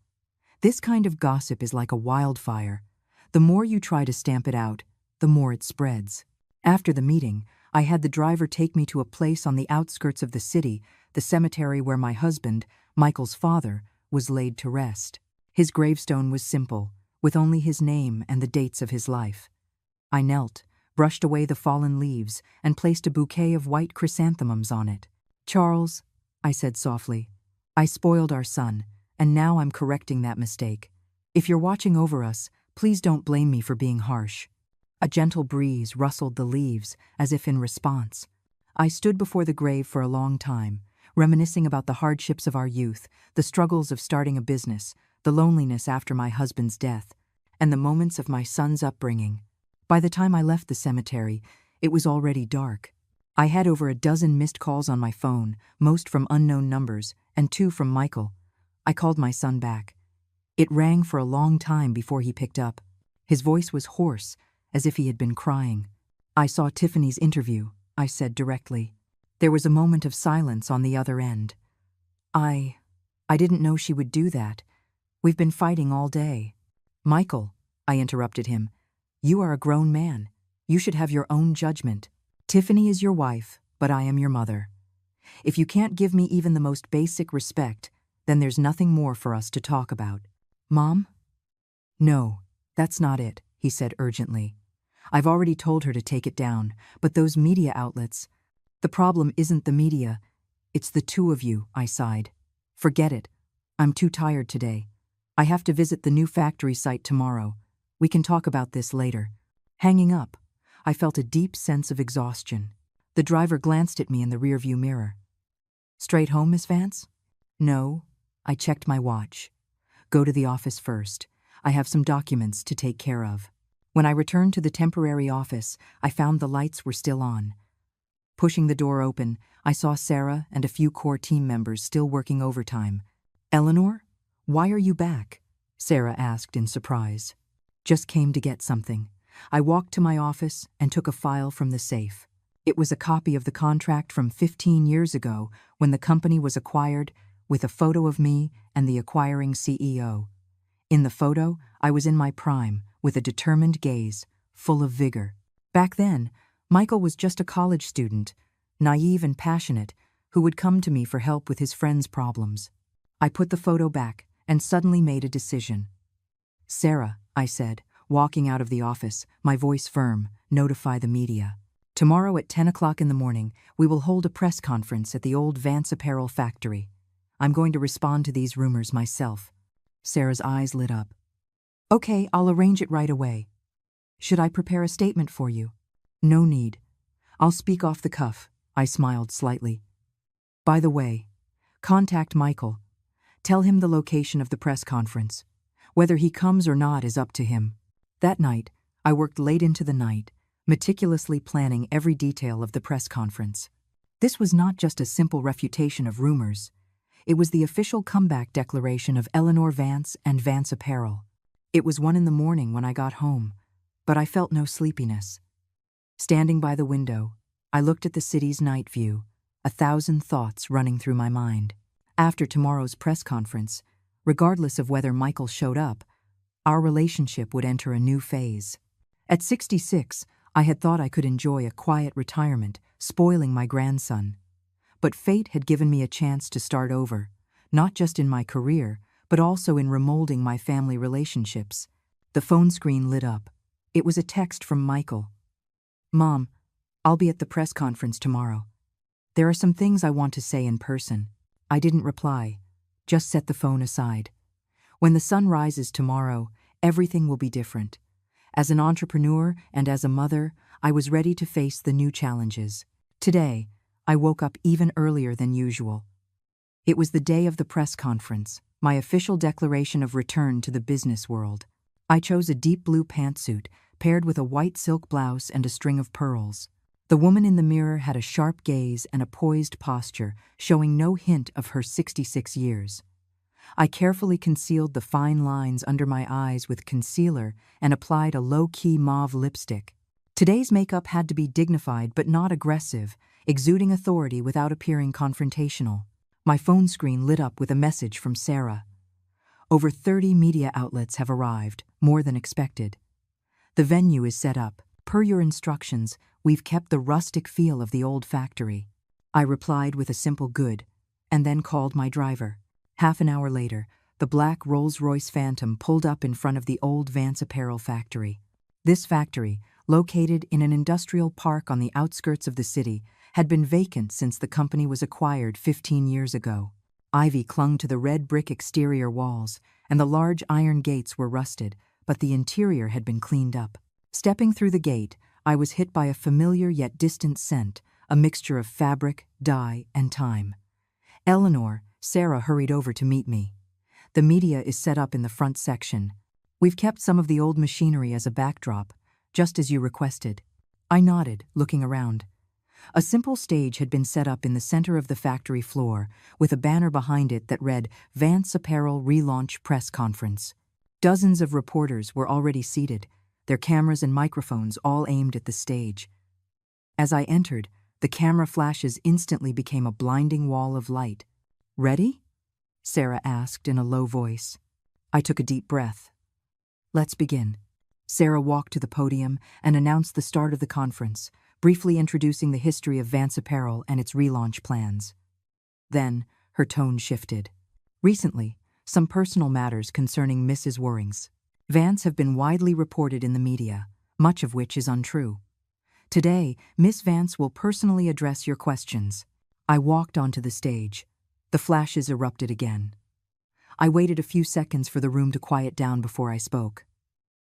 This kind of gossip is like a wildfire. The more you try to stamp it out, the more it spreads. After the meeting, I had the driver take me to a place on the outskirts of the city, the cemetery where my husband, Michael's father, was laid to rest. His gravestone was simple, with only his name and the dates of his life. I knelt, brushed away the fallen leaves, and placed a bouquet of white chrysanthemums on it. Charles, I said softly, I spoiled our son, and now I'm correcting that mistake. If you're watching over us, please don't blame me for being harsh. A gentle breeze rustled the leaves, as if in response. I stood before the grave for a long time, reminiscing about the hardships of our youth, the struggles of starting a business, the loneliness after my husband's death, and the moments of my son's upbringing. By the time I left the cemetery, it was already dark. I had over a dozen missed calls on my phone, most from unknown numbers, and 2 from Michael. I called my son back. It rang for a long time before he picked up. His voice was hoarse, as if he had been crying. I saw Tiffany's interview, I said directly. There was a moment of silence on the other end. I didn't know she would do that. We've been fighting all day. Michael, I interrupted him, you are a grown man. You should have your own judgment. Tiffany is your wife, but I am your mother. If you can't give me even the most basic respect, then there's nothing more for us to talk about. Mom? No, that's not it, he said urgently. I've already told her to take it down, but those media outlets. The problem isn't the media, it's the 2 of you, I sighed. Forget it. I'm too tired today. I have to visit the new factory site tomorrow. We can talk about this later. Hanging up, I felt a deep sense of exhaustion. The driver glanced at me in the rearview mirror. Straight home, Miss Vance? No, I checked my watch. Go to the office first. I have some documents to take care of. When I returned to the temporary office, I found the lights were still on. Pushing the door open, I saw Sarah and a few core team members still working overtime. Eleanor, why are you back? Sarah asked in surprise. Just came to get something. I walked to my office and took a file from the safe. It was a copy of the contract from 15 years ago when the company was acquired, with a photo of me and the acquiring CEO. In the photo, I was in my prime, with a determined gaze, full of vigor. Back then, Michael was just a college student, naive and passionate, who would come to me for help with his friends' problems. I put the photo back and suddenly made a decision. Sarah, I said, walking out of the office, my voice firm, notify the media. Tomorrow at 10 o'clock in the morning, we will hold a press conference at the old Vance Apparel factory. I'm going to respond to these rumors myself. Sarah's eyes lit up. Okay, I'll arrange it right away. Should I prepare a statement for you? No need. I'll speak off the cuff. I smiled slightly. By the way, contact Michael. Tell him the location of the press conference. Whether he comes or not is up to him. That night, I worked late into the night, meticulously planning every detail of the press conference. This was not just a simple refutation of rumors. It was the official comeback declaration of Eleanor Vance and Vance Apparel. It was 1 in the morning when I got home, but I felt no sleepiness. Standing by the window, I looked at the city's night view, 1,000 thoughts running through my mind. After tomorrow's press conference, regardless of whether Michael showed up, our relationship would enter a new phase. At 66, I had thought I could enjoy a quiet retirement, spoiling my grandson. But fate had given me a chance to start over, not just in my career, but also in remolding my family relationships. The phone screen lit up. It was a text from Michael. Mom, I'll be at the press conference tomorrow. There are some things I want to say in person. I didn't reply, just set the phone aside. When the sun rises tomorrow, everything will be different. As an entrepreneur and as a mother, I was ready to face the new challenges. Today, I woke up even earlier than usual. It was the day of the press conference, my official declaration of return to the business world. I chose a deep blue pantsuit, paired with a white silk blouse and a string of pearls. The woman in the mirror had a sharp gaze and a poised posture, showing no hint of her 66 years. I carefully concealed the fine lines under my eyes with concealer and applied a low-key mauve lipstick. Today's makeup had to be dignified but not aggressive, exuding authority without appearing confrontational. My phone screen lit up with a message from Sarah. Over 30 media outlets have arrived, more than expected. The venue is set up. Per your instructions, we've kept the rustic feel of the old factory. I replied with a simple good, and then called my driver. Half an hour later, the black Rolls-Royce Phantom pulled up in front of the old Vance Apparel factory. This factory, located in an industrial park on the outskirts of the city, had been vacant since the company was acquired 15 years ago. Ivy clung to the red brick exterior walls, and the large iron gates were rusted, but the interior had been cleaned up. Stepping through the gate, I was hit by a familiar yet distant scent, a mixture of fabric, dye, and thyme. Eleanor, Sarah hurried over to meet me. The media is set up in the front section. We've kept some of the old machinery as a backdrop, just as you requested. I nodded, looking around. A simple stage had been set up in the center of the factory floor, with a banner behind it that read, Vance Apparel Relaunch Press Conference. Dozens of reporters were already seated, their cameras and microphones all aimed at the stage. As I entered, the camera flashes instantly became a blinding wall of light. Ready? Sarah asked in a low voice. I took a deep breath. Let's begin. Sarah walked to the podium and announced the start of the conference, briefly introducing the history of Vance Apparel and its relaunch plans. Then, her tone shifted. Recently, some personal matters concerning Mrs. Worings. Vance have been widely reported in the media, much of which is untrue. Today, Miss Vance will personally address your questions. I walked onto the stage. The flashes erupted again. I waited a few seconds for the room to quiet down before I spoke.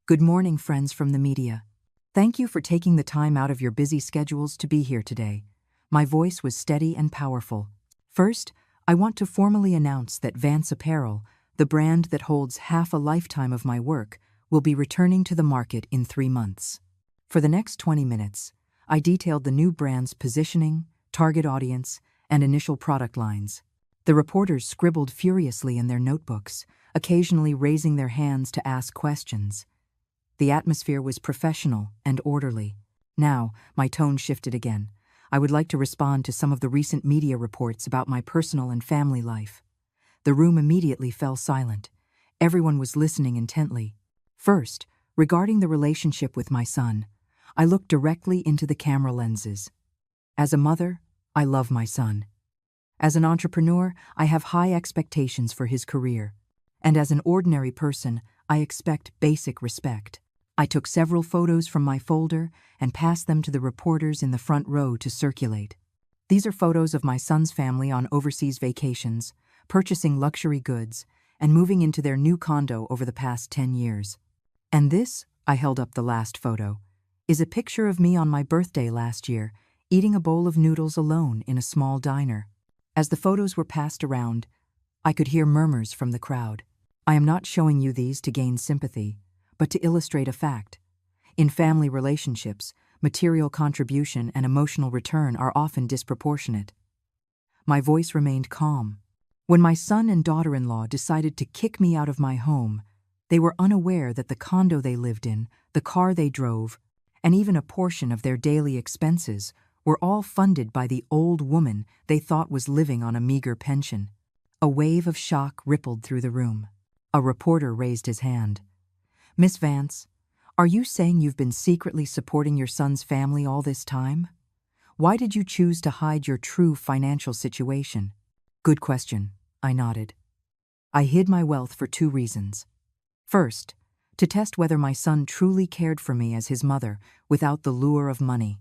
Good morning, friends from the media. Thank you for taking the time out of your busy schedules to be here today. My voice was steady and powerful. First, I want to formally announce that Vance Apparel, the brand that holds half a lifetime of my work, will be returning to the market in 3 months. For the next 20 minutes, I detailed the new brand's positioning, target audience, and initial product lines. The reporters scribbled furiously in their notebooks, occasionally raising their hands to ask questions. The atmosphere was professional and orderly. Now, my tone shifted again. I would like to respond to some of the recent media reports about my personal and family life. The room immediately fell silent. Everyone was listening intently. First, regarding the relationship with my son, I looked directly into the camera lenses. As a mother, I love my son. As an entrepreneur, I have high expectations for his career. And as an ordinary person, I expect basic respect. I took several photos from my folder and passed them to the reporters in the front row to circulate. These are photos of my son's family on overseas vacations, purchasing luxury goods, and moving into their new condo over the past 10 years. And this, I held up the last photo, is a picture of me on my birthday last year, eating a bowl of noodles alone in a small diner. As the photos were passed around, I could hear murmurs from the crowd. I am not showing you these to gain sympathy, but to illustrate a fact. In family relationships, material contribution and emotional return are often disproportionate. My voice remained calm. When my son and daughter-in-law decided to kick me out of my home, they were unaware that the condo they lived in, the car they drove, and even a portion of their daily expenses were all funded by the old woman they thought was living on a meager pension. A wave of shock rippled through the room. A reporter raised his hand. "Miss Vance, are you saying you've been secretly supporting your son's family all this time? Why did you choose to hide your true financial situation?" "Good question," I nodded. "I hid my wealth for 2 reasons. First, to test whether my son truly cared for me as his mother without the lure of money.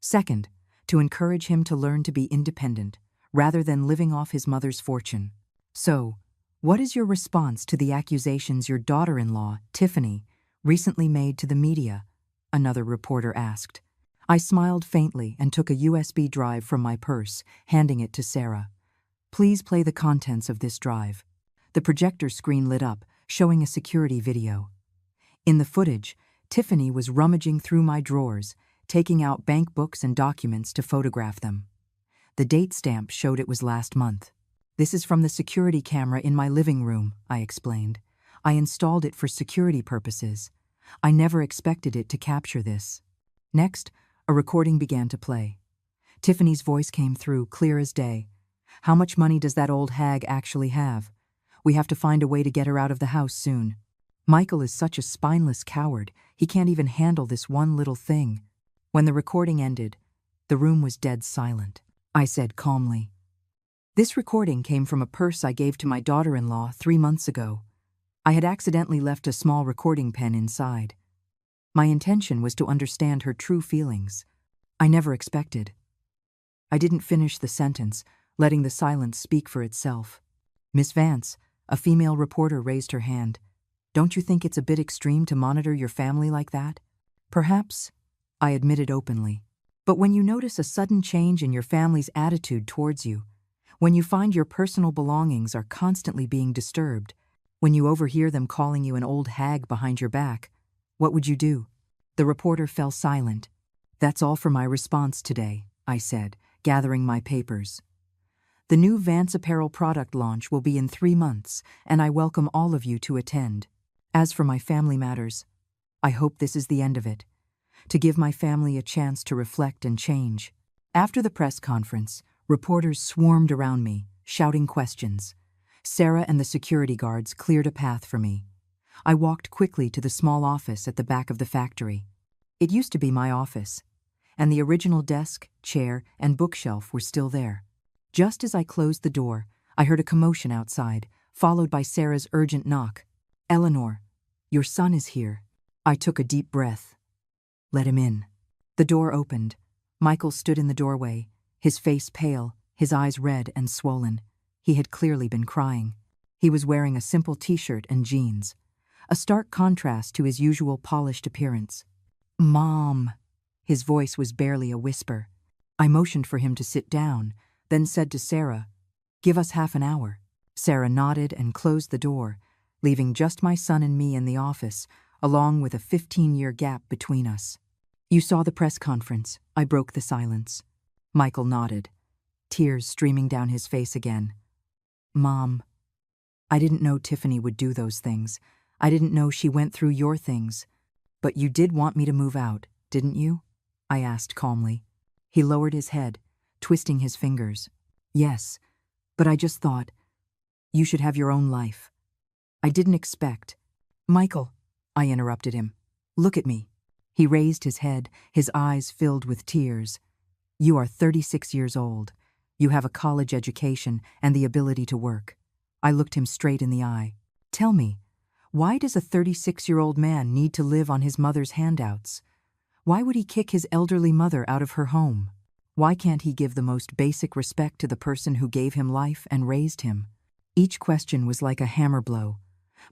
Second, to encourage him to learn to be independent rather than living off his mother's fortune. So, what is your response to the accusations your daughter-in-law, Tiffany, recently made to the media?" another reporter asked. I smiled faintly and took a USB drive from my purse, handing it to Sarah. "Please play the contents of this drive." The projector screen lit up, showing a security video. In the footage, Tiffany was rummaging through my drawers, taking out bank books and documents to photograph them. The date stamp showed it was last month. "This is from the security camera in my living room," I explained. "I installed it for security purposes. I never expected it to capture this." Next, a recording began to play. Tiffany's voice came through, clear as day. "How much money does that old hag actually have? We have to find a way to get her out of the house soon. Michael is such a spineless coward, he can't even handle this one little thing." When the recording ended, the room was dead silent. I said calmly, "This recording came from a purse I gave to my daughter-in-law 3 months ago. I had accidentally left a small recording pen inside. My intention was to understand her true feelings. I never expected." I didn't finish the sentence, letting the silence speak for itself. "Miss Vance," a female reporter raised her hand. "Don't you think it's a bit extreme to monitor your family like that?" "Perhaps," I admitted openly. "But when you notice a sudden change in your family's attitude towards you, when you find your personal belongings are constantly being disturbed, when you overhear them calling you an old hag behind your back, what would you do?" The reporter fell silent. "That's all for my response today," I said, gathering my papers. "The new Vance apparel product launch will be in 3 months, and I welcome all of you to attend. As for my family matters, I hope this is the end of it, to give my family a chance to reflect and change." After the press conference, reporters swarmed around me, shouting questions. Sarah and the security guards cleared a path for me. I walked quickly to the small office at the back of the factory. It used to be my office, and the original desk, chair, and bookshelf were still there. Just as I closed the door, I heard a commotion outside, followed by Sarah's urgent knock. "Eleanor, your son is here." I took a deep breath. "Let him in." The door opened. Michael stood in the doorway, his face pale, his eyes red and swollen. He had clearly been crying. He was wearing a simple t-shirt and jeans, a stark contrast to his usual polished appearance. "Mom." His voice was barely a whisper. I motioned for him to sit down, then said to Sarah, "Give us half an hour." Sarah nodded and closed the door, leaving just my son and me in the office, along with a 15-year gap between us. "You saw the press conference," I broke the silence. Michael nodded, tears streaming down his face again. "Mom, I didn't know Tiffany would do those things. I didn't know she went through your things. But you did want me to move out, didn't you?" I asked calmly. He lowered his head, twisting his fingers. "Yes, but I just thought, you should have your own life. I didn't expect." "Michael," I interrupted him, "look at me." He raised his head, his eyes filled with tears. "You are 36 years old. You have a college education and the ability to work." I looked him straight in the eye. "Tell me, Why does a 36-year-old man need to live on his mother's handouts? Why would he kick his elderly mother out of her home? Why can't he give the most basic respect to the person who gave him life and raised him? Each question was like a hammer blow.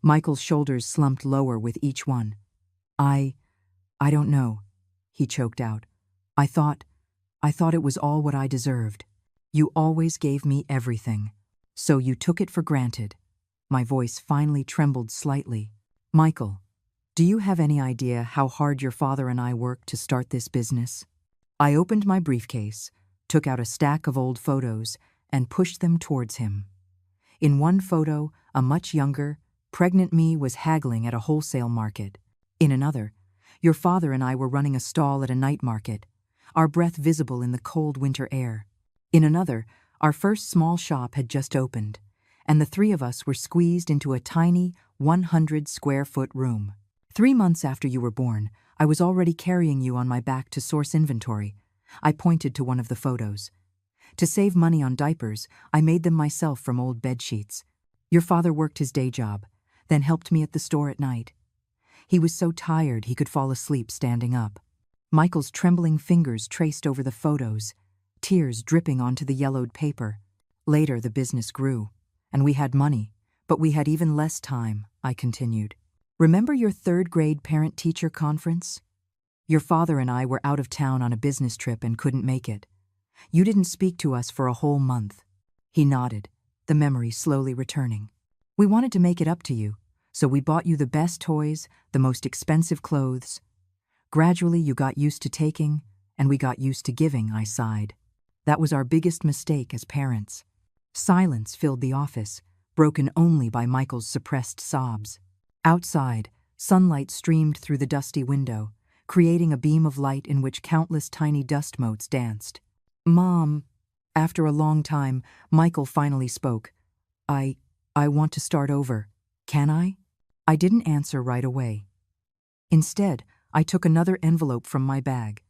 Michael's shoulders slumped lower with each one. I don't know, he choked out. I thought it was all what I deserved. You always gave me everything. So you took it for granted. My voice finally trembled slightly. Michael, do you have any idea how hard your father and I worked to start this business? I opened my briefcase, took out a stack of old photos, and pushed them towards him. In one photo, a much younger, pregnant me was haggling at a wholesale market. In another, your father and I were running a stall at a night market, our breath visible in the cold winter air. In another, our first small shop had just opened, and the three of us were squeezed into a tiny 100-square-foot room. 3 months after you were born, I was already carrying you on my back to source inventory. I pointed to one of the photos. To save money on diapers, I made them myself from old bed sheets. Your father worked his day job, then helped me at the store at night. He was so tired he could fall asleep standing up. Michael's trembling fingers traced over the photos, tears dripping onto the yellowed paper. Later, the business grew, and we had money, but we had even less time, I continued. Remember your third-grade parent-teacher conference? Your father and I were out of town on a business trip and couldn't make it. You didn't speak to us for a whole month. He nodded, the memory slowly returning. We wanted to make it up to you, so we bought you the best toys, the most expensive clothes. Gradually, you got used to taking, and we got used to giving, I sighed. That was our biggest mistake as parents. Silence filled the office, broken only by Michael's suppressed sobs. Outside, sunlight streamed through the dusty window, creating a beam of light in which countless tiny dust motes danced. Mom, after a long time, Michael finally spoke. I want to start over. Can I? I didn't answer right away. Instead, I took another envelope from my bag.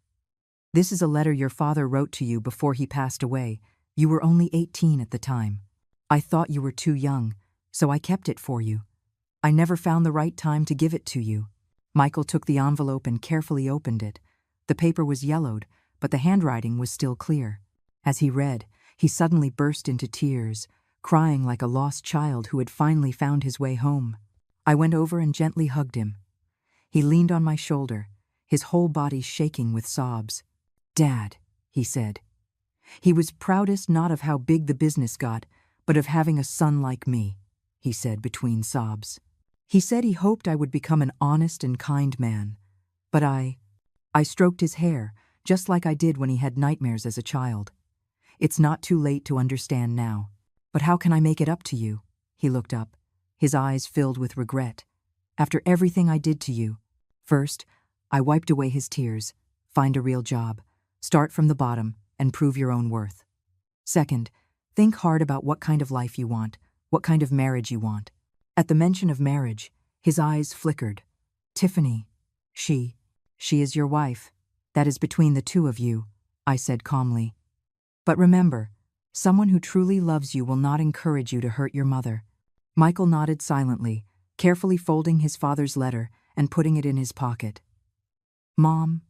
This is a letter your father wrote to you before he passed away. You were only 18 at the time. I thought you were too young, so I kept it for you. I never found the right time to give it to you. Michael took the envelope and carefully opened it. The paper was yellowed, but the handwriting was still clear. As he read, he suddenly burst into tears, crying like a lost child who had finally found his way home. I went over and gently hugged him. He leaned on my shoulder, his whole body shaking with sobs. Dad, he said. He was proudest not of how big the business got, but of having a son like me, he said between sobs. He said he hoped I would become an honest and kind man, but I stroked his hair, just like I did when he had nightmares as a child. It's not too late to understand now. But how can I make it up to you? He looked up, his eyes filled with regret. After everything I did to you. First, I wiped away his tears. Find a real job. Start from the bottom and prove your own worth. Second, think hard about what kind of life you want, what kind of marriage you want. At the mention of marriage, his eyes flickered. Tiffany, she is your wife. That is between the two of you, I said calmly. But remember, someone who truly loves you will not encourage you to hurt your mother. Michael nodded silently, carefully folding his father's letter and putting it in his pocket. Mom,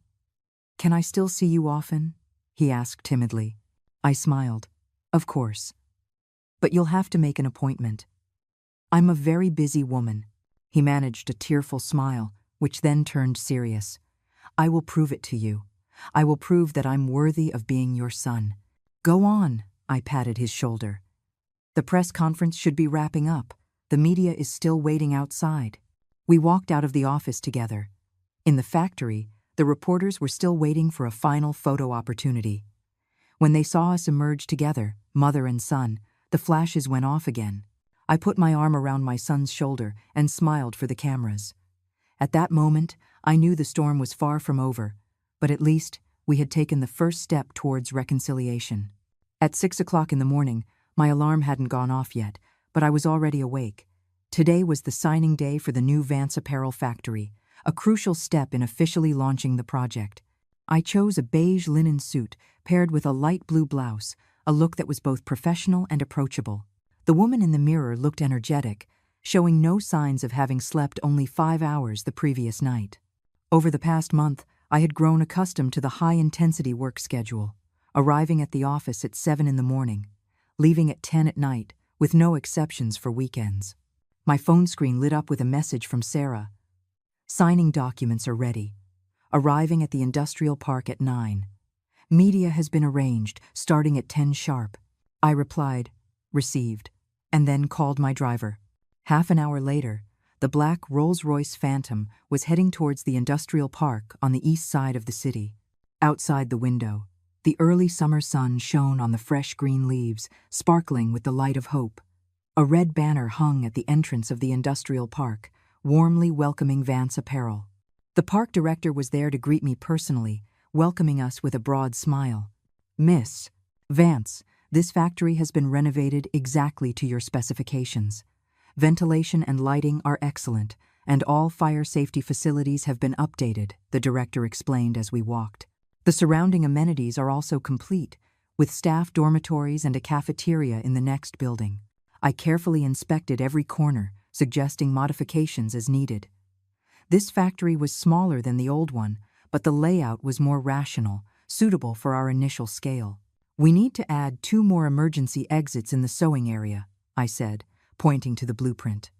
can I still see you often? He asked timidly. I smiled. Of course. But you'll have to make an appointment. I'm a very busy woman. He managed a tearful smile, which then turned serious. I will prove it to you. I will prove that I'm worthy of being your son. Go on, I patted his shoulder. The press conference should be wrapping up. The media is still waiting outside. We walked out of the office together. In the factory, the reporters were still waiting for a final photo opportunity. When they saw us emerge together, mother and son, the flashes went off again. I put my arm around my son's shoulder and smiled for the cameras. At that moment, I knew the storm was far from over, but at least we had taken the first step towards reconciliation. At 6 o'clock in the morning, my alarm hadn't gone off yet, but I was already awake. Today was the signing day for the new Vance apparel factory, a crucial step in officially launching the project. I chose a beige linen suit paired with a light blue blouse, a look that was both professional and approachable. The woman in the mirror looked energetic, showing no signs of having slept only 5 hours the previous night. Over the past month, I had grown accustomed to the high-intensity work schedule, arriving at the office at 7 in the morning, leaving at 10 at night, with no exceptions for weekends. My phone screen lit up with a message from Sarah. Signing documents are ready. Arriving at the industrial park at 9. Media has been arranged, starting at 10 sharp. I replied, received, and then called my driver. Half an hour later, the black Rolls-Royce Phantom was heading towards the industrial park on the east side of the city. Outside the window, the early summer sun shone on the fresh green leaves, sparkling with the light of hope. A red banner hung at the entrance of the industrial park, warmly welcoming Vance Apparel. The park director was there to greet me personally, welcoming us with a broad smile. "Miss Vance, this factory has been renovated exactly to your specifications. Ventilation and lighting are excellent, and all fire safety facilities have been updated," the director explained as we walked. "The surrounding amenities are also complete, with staff dormitories and a cafeteria in the next building." I carefully inspected every corner, suggesting modifications as needed. This factory was smaller than the old one, but the layout was more rational, suitable for our initial scale. "We need to add 2 more emergency exits in the sewing area," I said, pointing to the blueprint,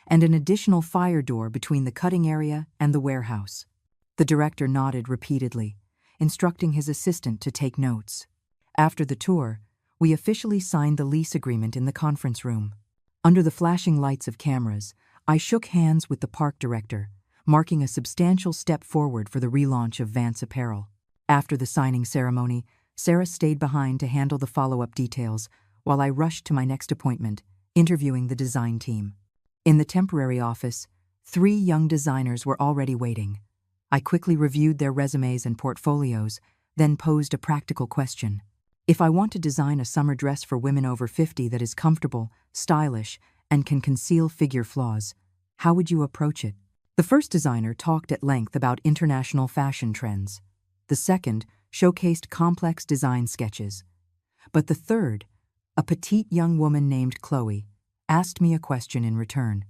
"and an additional fire door between the cutting area and the warehouse." The director nodded repeatedly, instructing his assistant to take notes. After the tour, we officially signed the lease agreement in the conference room. Under the flashing lights of cameras, I shook hands with the park director, marking a substantial step forward for the relaunch of Vance Apparel. After the signing ceremony, Sarah stayed behind to handle the follow-up details, while I rushed to my next appointment, interviewing the design team. In the temporary office, 3 young designers were already waiting. I quickly reviewed their resumes and portfolios, then posed a practical question. "If I want to design a summer dress for women over 50 that is comfortable, stylish, and can conceal figure flaws, how would you approach it?" The first designer talked at length about international fashion trends. The second showcased complex design sketches. But the third, a petite young woman named Chloe, asked me a question in return.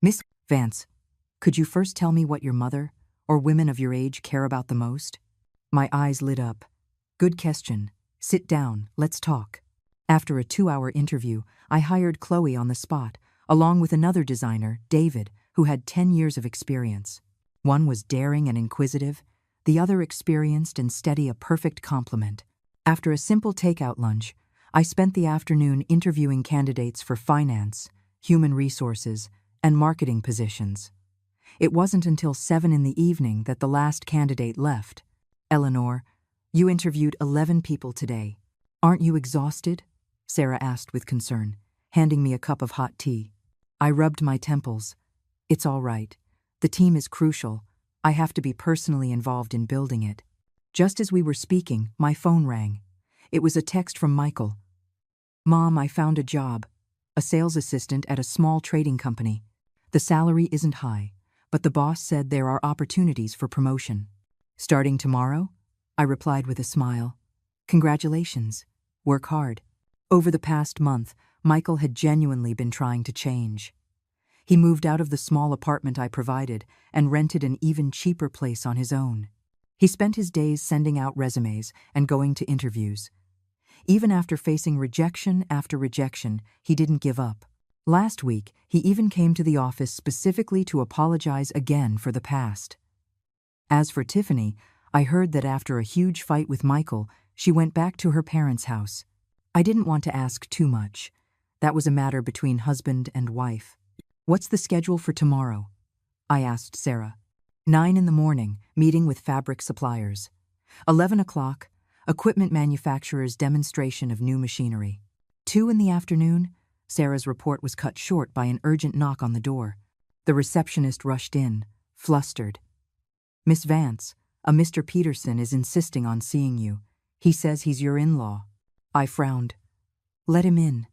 "Miss Vance, could you first tell me what your mother, or women of your age, care about the most?" My eyes lit up. "Good question. Sit down, let's talk." After a 2-hour interview, I hired Chloe on the spot, along with another designer, David, who had 10 years of experience. One was daring and inquisitive, the other experienced and steady, a perfect complement. After a simple takeout lunch, I spent the afternoon interviewing candidates for finance, human resources, and marketing positions. It wasn't until 7 in the evening that the last candidate left. "Eleanor, you interviewed 11 people today. Aren't you exhausted?" Sarah asked with concern, handing me a cup of hot tea. I rubbed my temples. "It's all right. The team is crucial. I have to be personally involved in building it." Just as we were speaking, my phone rang. It was a text from Michael. "Mom, I found a job. A sales assistant at a small trading company. The salary isn't high, but the boss said there are opportunities for promotion." "Starting tomorrow?" I replied with a smile. "Congratulations. Work hard." Over the past month, Michael had genuinely been trying to change. He moved out of the small apartment I provided and rented an even cheaper place on his own. He spent his days sending out resumes and going to interviews. Even after facing rejection after rejection, he didn't give up. Last week, he even came to the office specifically to apologize again for the past. As for Tiffany, I heard that after a huge fight with Michael, she went back to her parents' house. I didn't want to ask too much. That was a matter between husband and wife. "What's the schedule for tomorrow?" I asked Sarah. 9 in the morning, meeting with fabric suppliers. 11 o'clock, equipment manufacturer's demonstration of new machinery. 2 in the afternoon, Sarah's report was cut short by an urgent knock on the door. The receptionist rushed in, flustered. "Miss Vance, a Mr. Peterson is insisting on seeing you. He says he's your in-law." I frowned. "Let him in."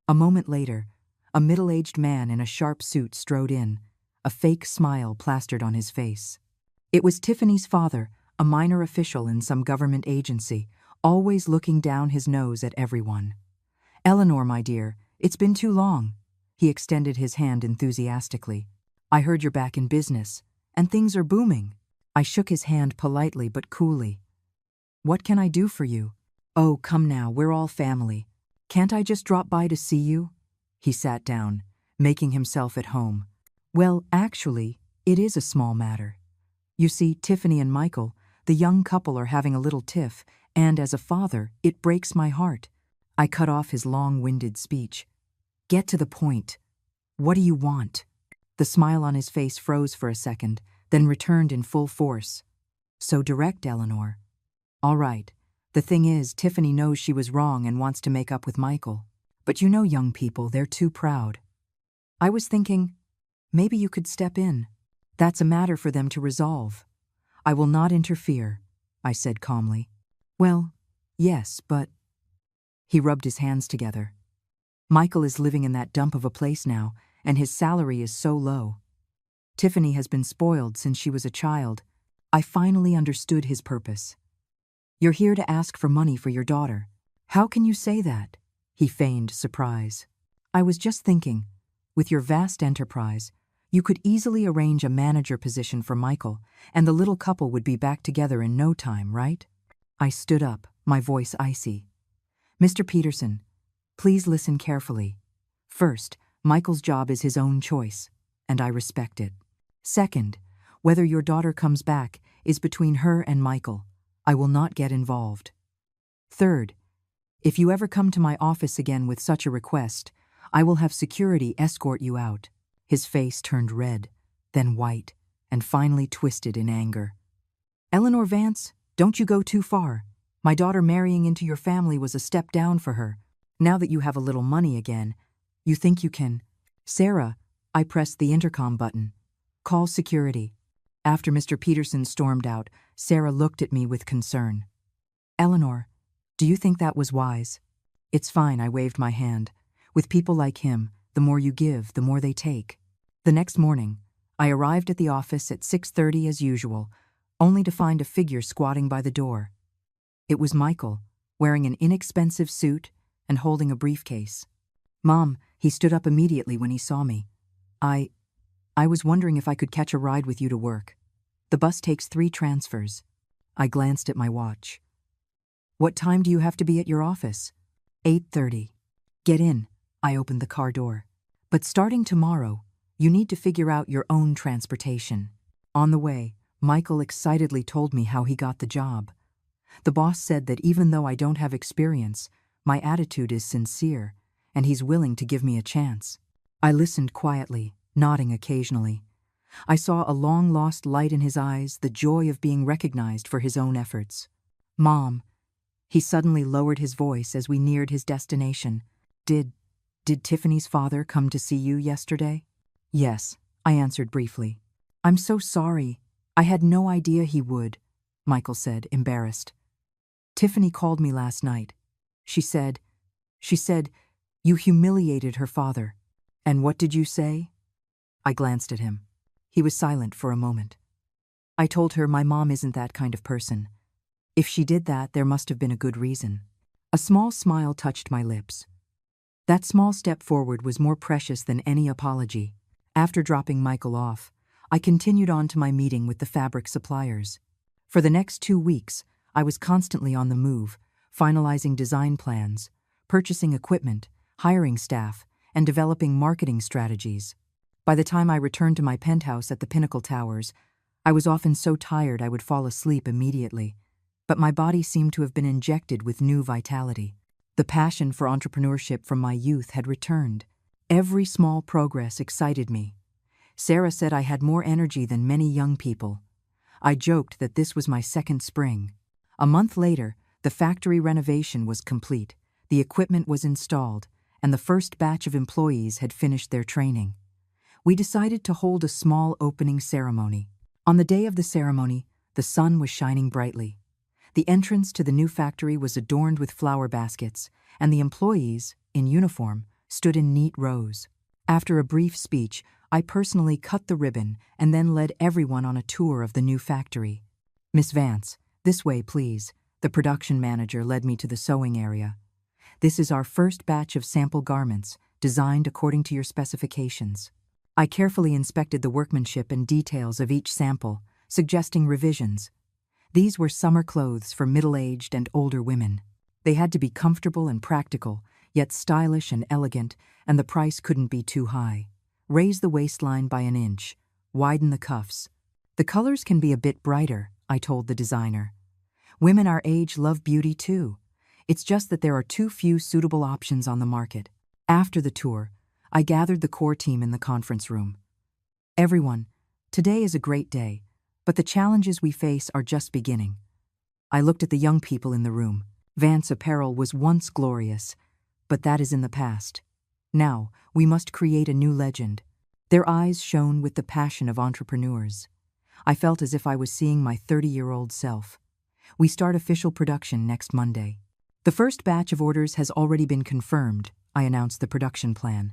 A moment later, a middle-aged man in a sharp suit strode in, a fake smile plastered on his face. It was Tiffany's father, a minor official in some government agency, always looking down his nose at everyone. "Eleanor, my dear, it's been too long." He extended his hand enthusiastically. I heard you're back in business, and things are booming. I shook his hand politely but coolly. What can I do for you? Oh, come now, we're all family. Can't I just drop by to see you? He sat down, making himself at home. Well, actually, it is a small matter. You see, Tiffany and Michael, the young couple, are having a little tiff, and as a father, it breaks my heart. I cut off his long-winded speech. Get to the point. What do you want? The smile on his face froze for a second, then returned in full force. So direct, Eleanor. All right. The thing is, Tiffany knows she was wrong and wants to make up with Michael. But you know young people, they're too proud. I was thinking, maybe you could step in. That's a matter for them to resolve. I will not interfere, I said calmly. Well, yes, but... He rubbed his hands together. Michael is living in that dump of a place now, and his salary is so low. Tiffany has been spoiled since she was a child. I finally understood his purpose. You're here to ask for money for your daughter. How can you say that? He feigned surprise. I was just thinking, with your vast enterprise, you could easily arrange a manager position for Michael, and the little couple would be back together in no time, right? I stood up, my voice icy. Mr. Peterson, please listen carefully. First, Michael's job is his own choice, and I respect it. Second, whether your daughter comes back is between her and Michael. I will not get involved. Third, if you ever come to my office again with such a request, I will have security escort you out. His face turned red, then white, and finally twisted in anger. Eleanor Vance, don't you go too far. My daughter marrying into your family was a step down for her. Now that you have a little money again, you think you can... Sarah, I pressed the intercom button. Call security. After Mr. Peterson stormed out, Sarah looked at me with concern. Eleanor, do you think that was wise? It's fine, I waved my hand. With people like him, the more you give, the more they take. The next morning, I arrived at the office at 6:30 as usual, only to find a figure squatting by the door. It was Michael, wearing an inexpensive suit and holding a briefcase. Mom, he stood up immediately when he saw me. I was wondering if I could catch a ride with you to work. The bus takes 3 transfers. I glanced at my watch. What time do you have to be at your office? 8:30. Get in. I opened the car door. But starting tomorrow, you need to figure out your own transportation. On the way, Michael excitedly told me how he got the job. The boss said that even though I don't have experience, my attitude is sincere, and he's willing to give me a chance. I listened quietly, nodding occasionally. I saw a long-lost light in his eyes, the joy of being recognized for his own efforts. Mom, he suddenly lowered his voice as we neared his destination. Did Tiffany's father come to see you yesterday? Yes, I answered briefly. I'm so sorry. I had no idea he would, Michael said, embarrassed. Tiffany called me last night. She said, you humiliated her father. And what did you say? I glanced at him. He was silent for a moment. I told her my mom isn't that kind of person. If she did that, there must have been a good reason. A small smile touched my lips. That small step forward was more precious than any apology. After dropping Michael off, I continued on to my meeting with the fabric suppliers. For the next 2 weeks, I was constantly on the move, finalizing design plans, purchasing equipment, hiring staff, and developing marketing strategies. By the time I returned to my penthouse at the Pinnacle Towers, I was often so tired I would fall asleep immediately. But my body seemed to have been injected with new vitality. The passion for entrepreneurship from my youth had returned. Every small progress excited me. Sarah said I had more energy than many young people. I joked that this was my second spring. A month later, the factory renovation was complete, the equipment was installed, and the first batch of employees had finished their training. We decided to hold a small opening ceremony. On the day of the ceremony, the sun was shining brightly. The entrance to the new factory was adorned with flower baskets, and the employees, in uniform, stood in neat rows. After a brief speech, I personally cut the ribbon and then led everyone on a tour of the new factory. Miss Vance, this way, please. The production manager led me to the sewing area. This is our first batch of sample garments, designed according to your specifications. I carefully inspected the workmanship and details of each sample, suggesting revisions. These were summer clothes for middle-aged and older women. They had to be comfortable and practical, yet stylish and elegant, and the price couldn't be too high. Raise the waistline by an inch. Widen the cuffs. The colors can be a bit brighter, I told the designer. Women our age love beauty too. It's just that there are too few suitable options on the market. After the tour, I gathered the core team in the conference room. Everyone, today is a great day, but the challenges we face are just beginning. I looked at the young people in the room. Vance apparel was once glorious, but that is in the past. Now, we must create a new legend. Their eyes shone with the passion of entrepreneurs. I felt as if I was seeing my 30-year-old self. We start official production next Monday. The first batch of orders has already been confirmed, I announced the production plan.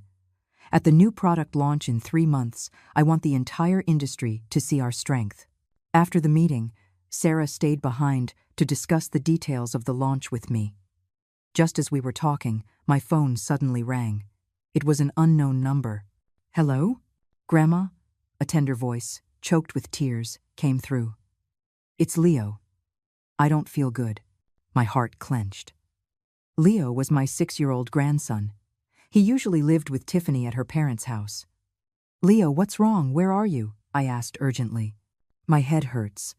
At the new product launch in 3 months, I want the entire industry to see our strength. After the meeting, Sarah stayed behind to discuss the details of the launch with me. Just as we were talking, my phone suddenly rang. It was an unknown number. "Hello? Grandma?" A tender voice, choked with tears, came through. "It's Leo. I don't feel good." My heart clenched. Leo was my 6-year-old grandson. He usually lived with Tiffany at her parents' house. "Leo, what's wrong? Where are you?" I asked urgently. "My head hurts.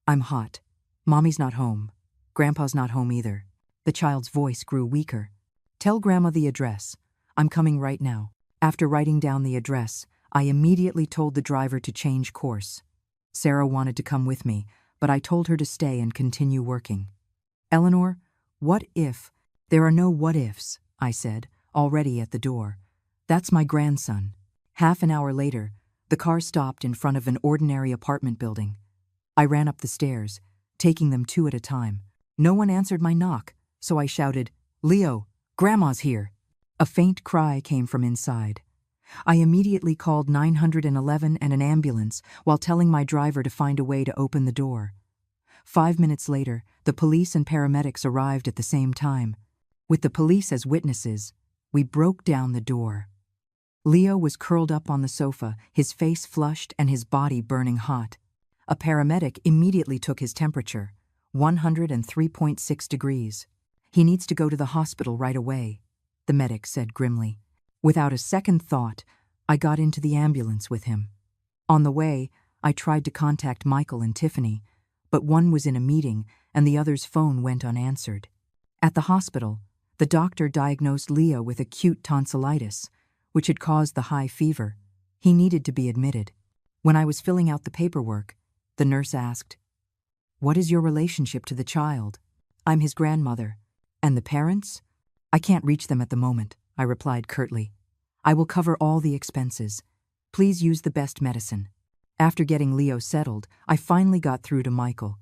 I'm hot. Mommy's not home. Grandpa's not home either." The child's voice grew weaker. "Tell Grandma the address. I'm coming right now." After writing down the address, I immediately told the driver to change course. Sarah wanted to come with me, but I told her to stay and continue working. "Eleanor, what if?" "There are no what ifs," I said, already at the door. "That's my grandson." Half an hour later, the car stopped in front of an ordinary apartment building. I ran up the stairs, taking them 2 at a time. No one answered my knock, so I shouted, "Leo, Grandma's here." A faint cry came from inside. I immediately called 911 and an ambulance while telling my driver to find a way to open the door. 5 minutes later, the police and paramedics arrived at the same time. With the police as witnesses, we broke down the door. Leo was curled up on the sofa, his face flushed and his body burning hot. A paramedic immediately took his temperature, 103.6 degrees. "He needs to go to the hospital right away," the medic said grimly. Without a second thought, I got into the ambulance with him. On the way, I tried to contact Michael and Tiffany, but one was in a meeting and the other's phone went unanswered. At the hospital, the doctor diagnosed Leo with acute tonsillitis, which had caused the high fever. He needed to be admitted. When I was filling out the paperwork, the nurse asked, "What is your relationship to the child?" "I'm his grandmother." "And the parents?" "I can't reach them at the moment," I replied curtly. "I will cover all the expenses. Please use the best medicine." After getting Leo settled, I finally got through to Michael.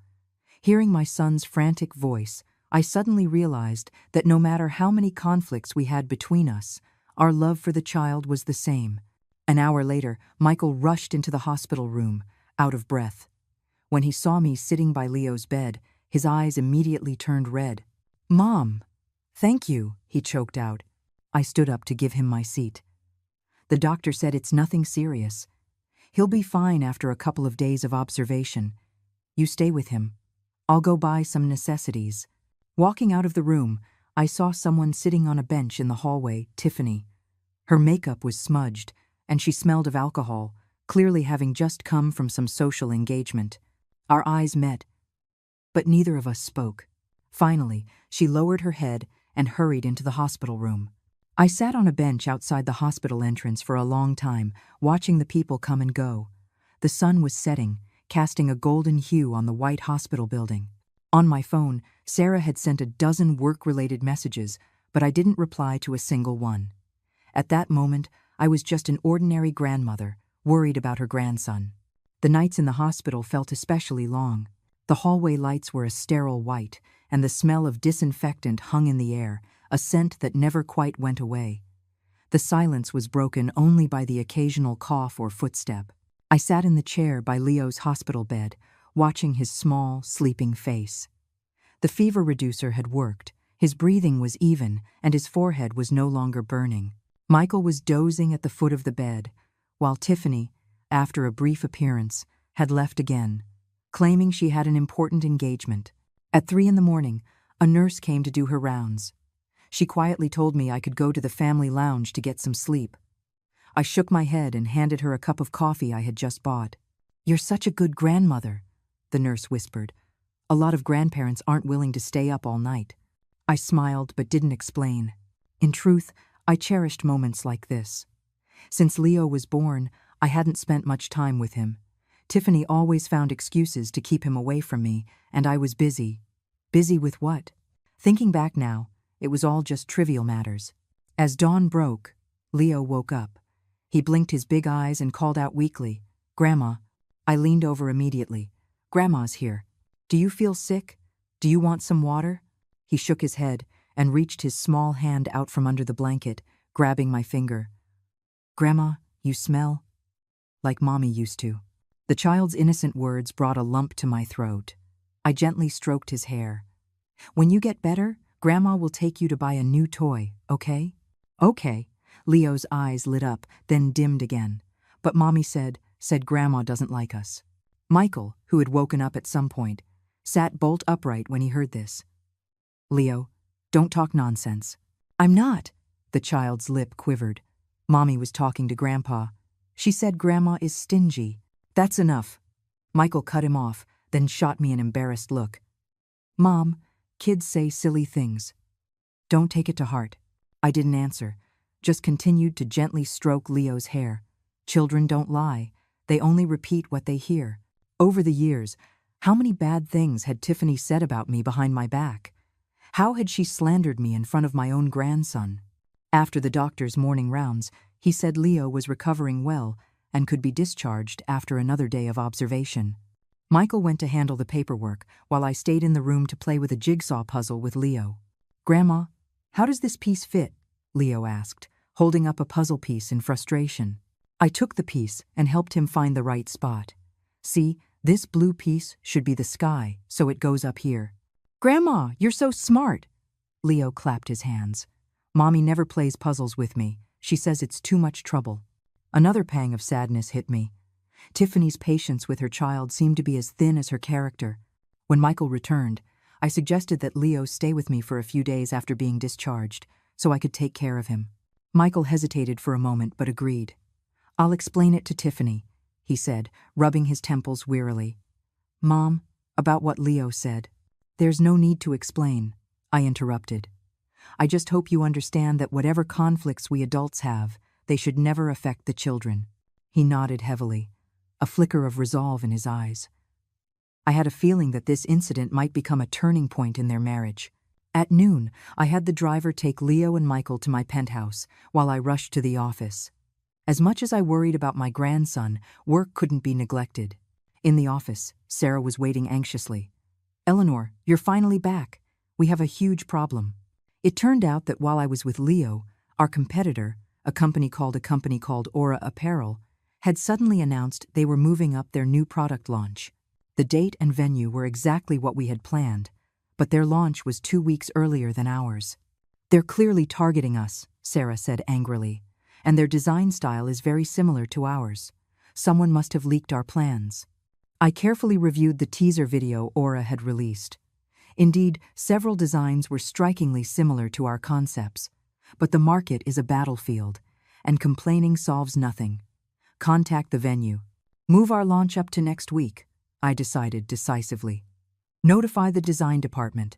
Hearing my son's frantic voice, I suddenly realized that no matter how many conflicts we had between us, our love for the child was the same. An hour later, Michael rushed into the hospital room, out of breath. When he saw me sitting by Leo's bed, his eyes immediately turned red. "Mom, thank you," he choked out. I stood up to give him my seat. "The doctor said it's nothing serious. He'll be fine after a couple of days of observation. You stay with him. I'll go buy some necessities." Walking out of the room, I saw someone sitting on a bench in the hallway, Tiffany. Her makeup was smudged, and she smelled of alcohol, clearly having just come from some social engagement. Our eyes met, but neither of us spoke. Finally, she lowered her head and hurried into the hospital room. I sat on a bench outside the hospital entrance for a long time, watching the people come and go. The sun was setting, casting a golden hue on the white hospital building. On my phone, Sarah had sent a dozen work-related messages, but I didn't reply to a single one. At that moment, I was just an ordinary grandmother, worried about her grandson. The nights in the hospital felt especially long. The hallway lights were a sterile white, and the smell of disinfectant hung in the air, a scent that never quite went away. The silence was broken only by the occasional cough or footstep. I sat in the chair by Leo's hospital bed, watching his small, sleeping face. The fever reducer had worked, his breathing was even, and his forehead was no longer burning. Michael was dozing at the foot of the bed, while Tiffany, after a brief appearance, had left again, claiming she had an important engagement. At 3 in the morning, a nurse came to do her rounds. She quietly told me I could go to the family lounge to get some sleep. I shook my head and handed her a cup of coffee I had just bought. "You're such a good grandmother," the nurse whispered. "A lot of grandparents aren't willing to stay up all night." I smiled but didn't explain. In truth, I cherished moments like this. Since Leo was born, I hadn't spent much time with him. Tiffany always found excuses to keep him away from me, and I was busy. Busy with what? Thinking back now, it was all just trivial matters. As dawn broke, Leo woke up. He blinked his big eyes and called out weakly, "Grandma." I leaned over immediately. "Grandma's here. Do you feel sick? Do you want some water?" He shook his head and reached his small hand out from under the blanket, grabbing my finger. "Grandma, you smell like Mommy used to." The child's innocent words brought a lump to my throat. I gently stroked his hair. "When you get better, Grandma will take you to buy a new toy, okay?" "Okay." Leo's eyes lit up, then dimmed again. "But Mommy said Grandma doesn't like us." Michael, who had woken up at some point, sat bolt upright when he heard this. "Leo, don't talk nonsense." "I'm not." The child's lip quivered. "Mommy was talking to Grandpa. She said Grandma is stingy." "That's enough." Michael cut him off, then shot me an embarrassed look. "Mom, kids say silly things. Don't take it to heart." I didn't answer, just continued to gently stroke Leo's hair. Children don't lie. They only repeat what they hear. Over the years, how many bad things had Tiffany said about me behind my back? How had she slandered me in front of my own grandson? After the doctor's morning rounds, he said Leo was recovering well and could be discharged after another day of observation. Michael went to handle the paperwork while I stayed in the room to play with a jigsaw puzzle with Leo. "Grandma, how does this piece fit?" Leo asked, holding up a puzzle piece in frustration. I took the piece and helped him find the right spot. "See, this blue piece should be the sky, so it goes up here." "Grandma, you're so smart." Leo clapped his hands. "Mommy never plays puzzles with me. She says it's too much trouble." Another pang of sadness hit me. Tiffany's patience with her child seemed to be as thin as her character. When Michael returned, I suggested that Leo stay with me for a few days after being discharged, so I could take care of him. Michael hesitated for a moment but agreed. "I'll explain it to Tiffany," he said, rubbing his temples wearily. "Mom, about what Leo said." "There's no need to explain," I interrupted. "I just hope you understand that whatever conflicts we adults have, they should never affect the children." He nodded heavily, a flicker of resolve in his eyes. I had a feeling that this incident might become a turning point in their marriage. At noon, I had the driver take Leo and Michael to my penthouse while I rushed to the office. As much as I worried about my grandson, work couldn't be neglected. In the office, Sarah was waiting anxiously. "Eleanor, you're finally back. We have a huge problem." It turned out that while I was with Leo, our competitor, a company called Aura Apparel, had suddenly announced they were moving up their new product launch. The date and venue were exactly what we had planned, but their launch was 2 weeks earlier than ours. "They're clearly targeting us," Sarah said angrily, "and their design style is very similar to ours. Someone must have leaked our plans." I carefully reviewed the teaser video Aura had released. Indeed, several designs were strikingly similar to our concepts. But the market is a battlefield, and complaining solves nothing. Contact the venue. Move our launch up to next week, I decided decisively. Notify the design department.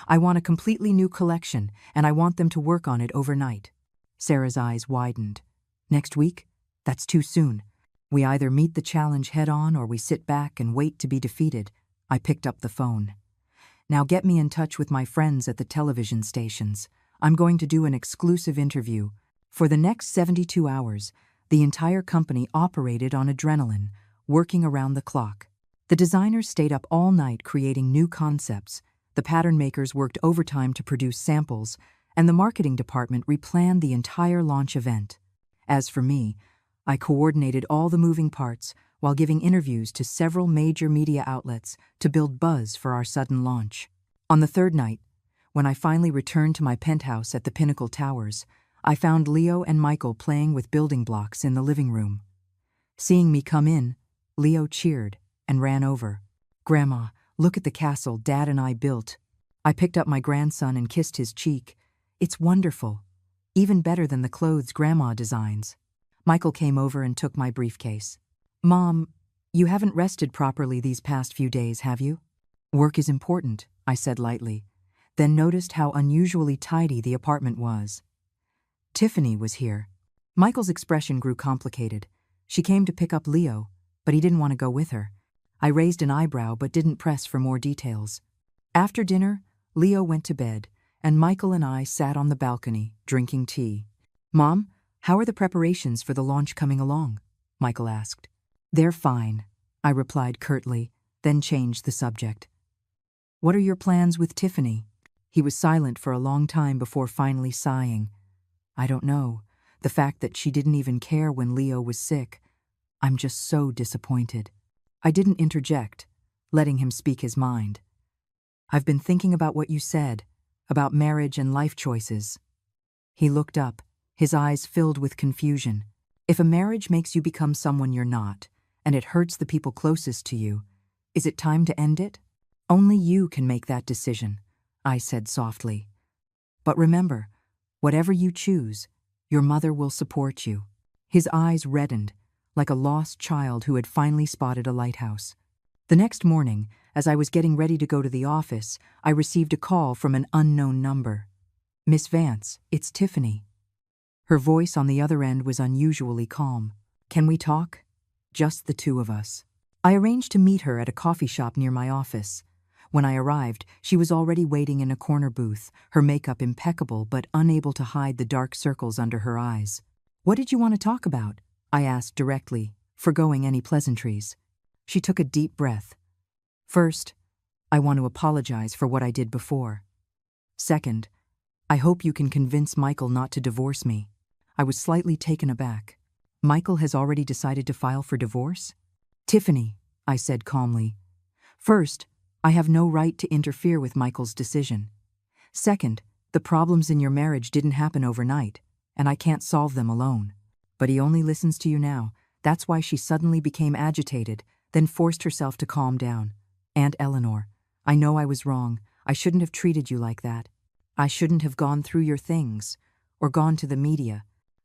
I want a completely new collection, and I want them to work on it overnight. Sarah's eyes widened. Next week? That's too soon. We either meet the challenge head-on or we sit back and wait to be defeated. I picked up the phone. Now get me in touch with my friends at the television stations. I'm going to do an exclusive interview. For the next 72 hours, the entire company operated on adrenaline, working around the clock. The designers stayed up all night creating new concepts, the pattern makers worked overtime to produce samples, and the marketing department replanned the entire launch event. As for me, I coordinated all the moving parts while giving interviews to several major media outlets to build buzz for our sudden launch. On the third night, when I finally returned to my penthouse at the Pinnacle Towers, I found Leo and Michael playing with building blocks in the living room. Seeing me come in, Leo cheered and ran over. "Grandma, look at the castle Dad and I built." I picked up my grandson and kissed his cheek. "It's wonderful. Even better than the clothes Grandma designs." Michael came over and took my briefcase. "Mom, you haven't rested properly these past few days, have you?" "Work is important," I said lightly, then noticed how unusually tidy the apartment was. Tiffany was here. Michael's expression grew complicated. She came to pick up Leo, but he didn't want to go with her. I raised an eyebrow but didn't press for more details. After dinner, Leo went to bed, and Michael and I sat on the balcony, drinking tea. "Mom, how are the preparations for the launch coming along?" Michael asked. "They're fine," I replied curtly, then changed the subject. "What are your plans with Tiffany?" He was silent for a long time before finally sighing. "I don't know. The fact that she didn't even care when Leo was sick. I'm just so disappointed." I didn't interject, letting him speak his mind. "I've been thinking about what you said, about marriage and life choices." He looked up, his eyes filled with confusion. "If a marriage makes you become someone you're not, and it hurts the people closest to you, is it time to end it?" "Only you can make that decision," I said softly. "But remember, whatever you choose, your mother will support you." His eyes reddened, like a lost child who had finally spotted a lighthouse. The next morning, as I was getting ready to go to the office, I received a call from an unknown number. "Miss Vance, it's Tiffany." Her voice on the other end was unusually calm. "Can we talk?" "Just the two of us." I arranged to meet her at a coffee shop near my office. When I arrived, she was already waiting in a corner booth, her makeup impeccable but unable to hide the dark circles under her eyes. "What did you want to talk about?" I asked directly, forgoing any pleasantries. She took a deep breath. "First, I want to apologize for what I did before. Second, I hope you can convince Michael not to divorce me." I was slightly taken aback. "Michael has already decided to file for divorce?" "Tiffany," I said calmly. "First, I have no right to interfere with Michael's decision. Second, the problems in your marriage didn't happen overnight, and I can't solve them alone." "But he only listens to you now." That's why she suddenly became agitated, then forced herself to calm down. "Aunt Eleanor, I know I was wrong. I shouldn't have treated you like that. I shouldn't have gone through your things, or gone to the media."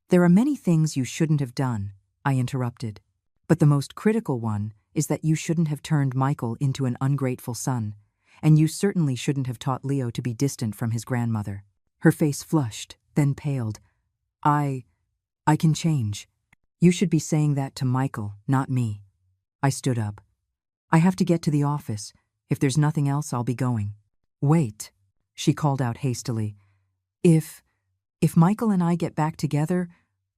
"There are many things you shouldn't have done," I interrupted. "But the most critical one is that you shouldn't have turned Michael into an ungrateful son, and you certainly shouldn't have taught Leo to be distant from his grandmother." Her face flushed, then paled. I can change. You should be saying that to Michael, not me." I stood up. "I have to get to the office. If there's nothing else, I'll be going." "Wait," she called out hastily. If Michael and I get back together,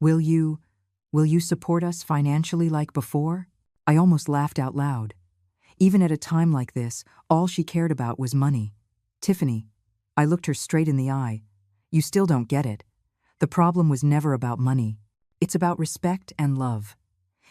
will you support us financially like before?" I almost laughed out loud. Even at a time like this, all she cared about was money. "Tiffany," I looked her straight in the eye, "you still don't get it. The problem was never about money. It's about respect and love.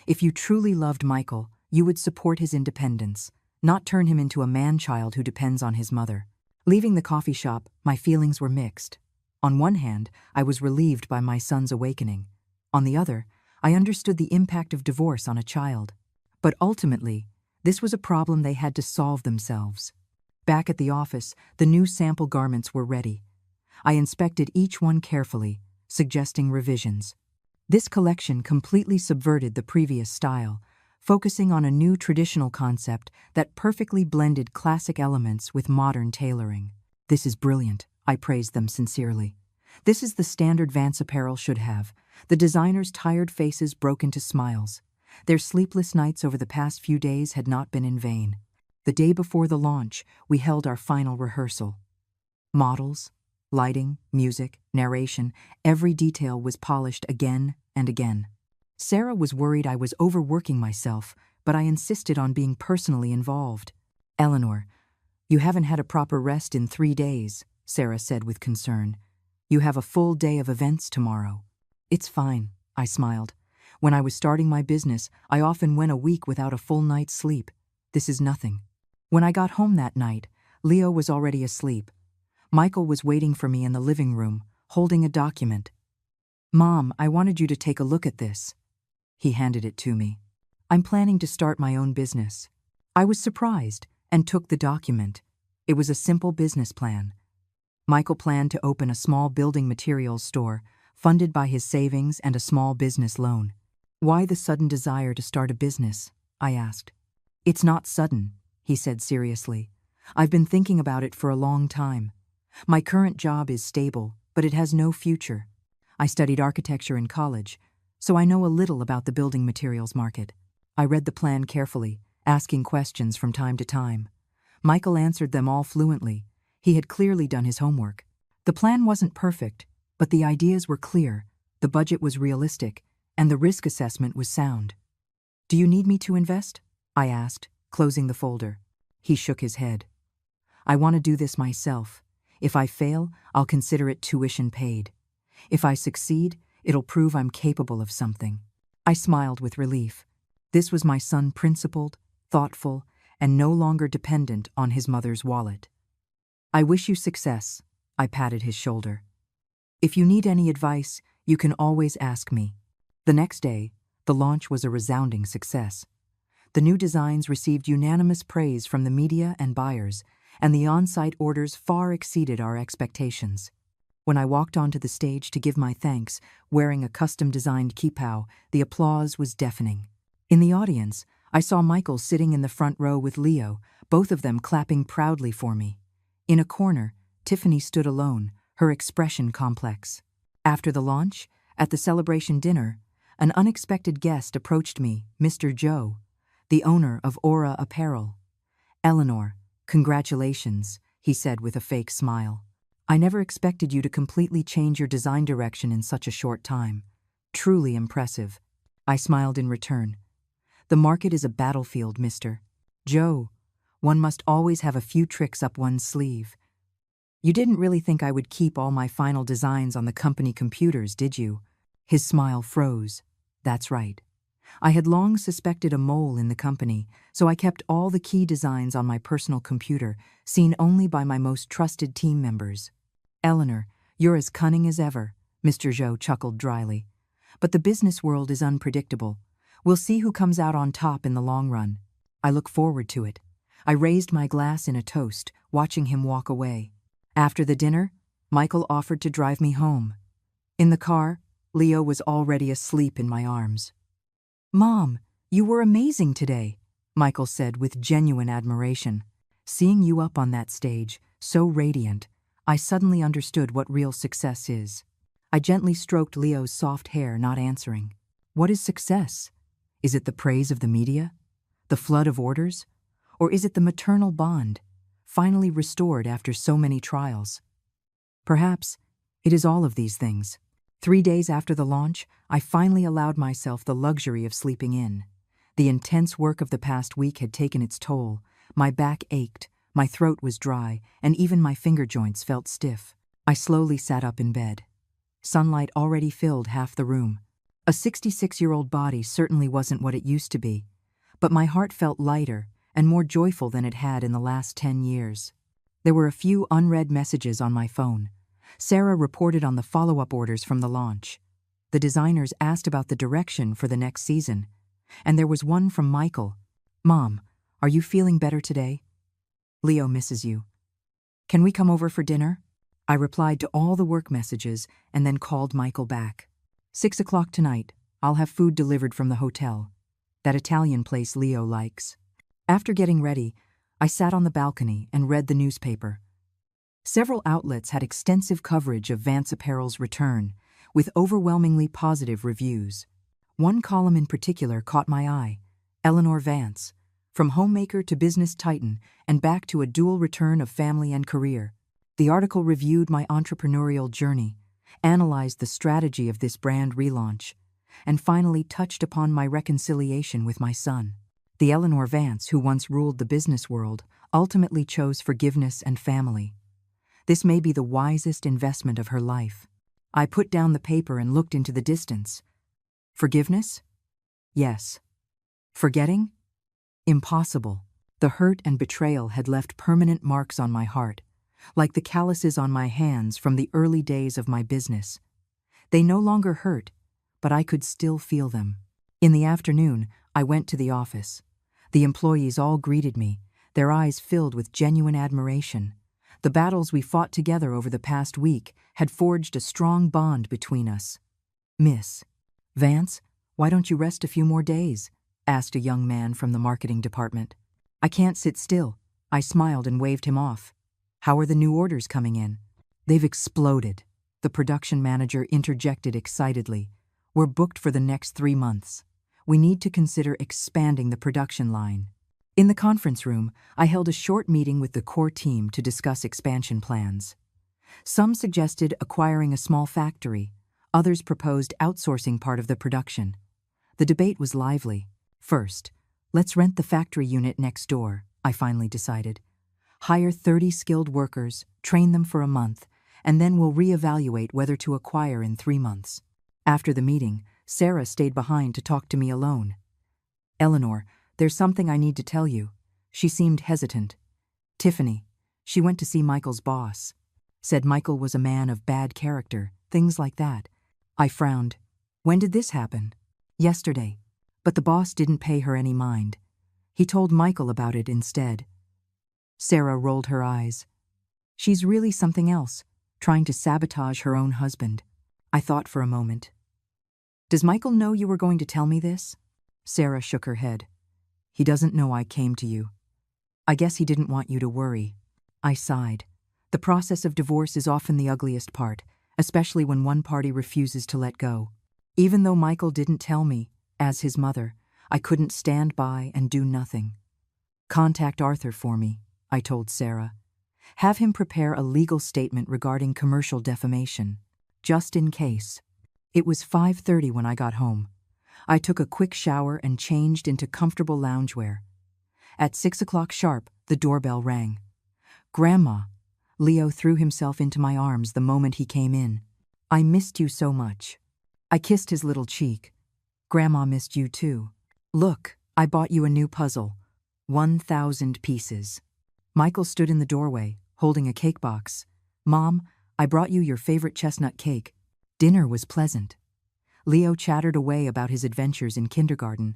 If you truly loved Michael, you would support his independence, not turn him into a man-child who depends on his mother." Leaving the coffee shop, my feelings were mixed. On one hand, I was relieved by my son's awakening. On the other, I understood the impact of divorce on a child. But ultimately, this was a problem they had to solve themselves. Back at the office, the new sample garments were ready. I inspected each one carefully, suggesting revisions. This collection completely subverted the previous style, focusing on a new traditional concept that perfectly blended classic elements with modern tailoring. "This is brilliant," I praised them sincerely. "This is the standard Vance apparel should have." The designers' tired faces broke into smiles. Their sleepless nights over the past few days had not been in vain. The day before the launch, we held our final rehearsal. Models, lighting, music, narration, every detail was polished again and again. Sarah was worried I was overworking myself, but I insisted on being personally involved. "Eleanor, you haven't had a proper rest in 3 days," Sarah said with concern. "You have a full day of events tomorrow." "It's fine," I smiled. "When I was starting my business, I often went a week without a full night's sleep. This is nothing." When I got home that night, Leo was already asleep. Michael was waiting for me in the living room, holding a document. Mom, I wanted you to take a look at this. He handed it to me. I'm planning to start my own business. I was surprised and took the document. It was a simple business plan. Michael planned to open a small building materials store, funded by his savings and a small business loan. Why the sudden desire to start a business? I asked. It's not sudden, he said seriously. I've been thinking about it for a long time. My current job is stable, but it has no future. I studied architecture in college, so I know a little about the building materials market. I read the plan carefully, asking questions from time to time. Michael answered them all fluently. He had clearly done his homework. The plan wasn't perfect, but the ideas were clear, the budget was realistic, and the risk assessment was sound. Do you need me to invest? I asked, closing the folder. He shook his head. I want to do this myself. If I fail, I'll consider it tuition paid. If I succeed, it'll prove I'm capable of something. I smiled with relief. This was my son, principled, thoughtful, and no longer dependent on his mother's wallet. I wish you success, I patted his shoulder. If you need any advice, you can always ask me. The next day, the launch was a resounding success. The new designs received unanimous praise from the media and buyers, and the on-site orders far exceeded our expectations. When I walked onto the stage to give my thanks, wearing a custom-designed kippah, the applause was deafening. In the audience, I saw Michael sitting in the front row with Leo, both of them clapping proudly for me. In a corner, Tiffany stood alone, her expression complex. After the launch, at the celebration dinner, an unexpected guest approached me, Mr. Joe, the owner of Aura Apparel. Eleanor, congratulations, he said with a fake smile. I never expected you to completely change your design direction in such a short time. Truly impressive. I smiled in return. The market is a battlefield, Mr. Joe. One must always have a few tricks up one's sleeve. You didn't really think I would keep all my final designs on the company computers, did you? His smile froze. That's right. I had long suspected a mole in the company, so I kept all the key designs on my personal computer, seen only by my most trusted team members. Eleanor, you're as cunning as ever, Mr. Joe chuckled dryly. But the business world is unpredictable. We'll see who comes out on top in the long run. I look forward to it. I raised my glass in a toast, watching him walk away. After the dinner, Michael offered to drive me home. In the car, Leo was already asleep in my arms. Mom, you were amazing today, Michael said with genuine admiration. Seeing you up on that stage, so radiant, I suddenly understood what real success is. I gently stroked Leo's soft hair, not answering. What is success? Is it the praise of the media? The flood of orders? Or is it the maternal bond, finally restored after so many trials? Perhaps it is all of these things. 3 days after the launch, I finally allowed myself the luxury of sleeping in. The intense work of the past week had taken its toll. My back ached, my throat was dry, and even my finger joints felt stiff. I slowly sat up in bed. Sunlight already filled half the room. A 66-year-old body certainly wasn't what it used to be, but my heart felt lighter and more joyful than it had in the last 10 years. There were a few unread messages on my phone. Sarah reported on the follow-up orders from the launch. The designers asked about the direction for the next season. And there was one from Michael. Mom, are you feeling better today? Leo misses you. Can we come over for dinner? I replied to all the work messages and then called Michael back. 6 o'clock tonight. I'll have food delivered from the hotel. That Italian place Leo likes. After getting ready, I sat on the balcony and read the newspaper. Several outlets had extensive coverage of Vance Apparel's return, with overwhelmingly positive reviews. One column in particular caught my eye. Eleanor Vance, from homemaker to business titan and back to a dual return of family and career. The article reviewed my entrepreneurial journey, analyzed the strategy of this brand relaunch, and finally touched upon my reconciliation with my son. The Eleanor Vance who once ruled the business world ultimately chose forgiveness and family. This may be the wisest investment of her life. I put down the paper and looked into the distance. Forgiveness? Yes. Forgetting? Impossible. The hurt and betrayal had left permanent marks on my heart, like the calluses on my hands from the early days of my business. They no longer hurt, but I could still feel them. In the afternoon, I went to the office. The employees all greeted me, their eyes filled with genuine admiration. The battles we fought together over the past week had forged a strong bond between us. "Miss Vance, why don't you rest a few more days?" asked a young man from the marketing department. "I can't sit still." I smiled and waved him off. "How are the new orders coming in?" "They've exploded," the production manager interjected excitedly. "We're booked for the next 3 months. We need to consider expanding the production line." In the conference room, I held a short meeting with the core team to discuss expansion plans. Some suggested acquiring a small factory, others proposed outsourcing part of the production. The debate was lively. "First, let's rent the factory unit next door," I finally decided. "Hire 30 skilled workers, train them for a month, and then we'll reevaluate whether to acquire in 3 months. After the meeting, Sarah stayed behind to talk to me alone. "Eleanor, there's something I need to tell you." She seemed hesitant. "Tiffany, she went to see Michael's boss. Said Michael was a man of bad character, things like that." I frowned. "When did this happen?" "Yesterday. But the boss didn't pay her any mind. He told Michael about it instead." Sarah rolled her eyes. "She's really something else, trying to sabotage her own husband." I thought for a moment. "Does Michael know you were going to tell me this?" Sarah shook her head. "He doesn't know I came to you. I guess he didn't want you to worry." I sighed. The process of divorce is often the ugliest part, especially when one party refuses to let go. Even though Michael didn't tell me, as his mother, I couldn't stand by and do nothing. "Contact Arthur for me," I told Sarah. "Have him prepare a legal statement regarding commercial defamation, just in case." It was 5:30 when I got home. I took a quick shower and changed into comfortable loungewear. At 6 o'clock sharp, the doorbell rang. "Grandma." Leo threw himself into my arms the moment he came in. "I missed you so much." I kissed his little cheek. "Grandma missed you too. Look, I bought you a new puzzle. 1,000 pieces." Michael stood in the doorway, holding a cake box. "Mom, I brought you your favorite chestnut cake." Dinner was pleasant. Leo chattered away about his adventures in kindergarten,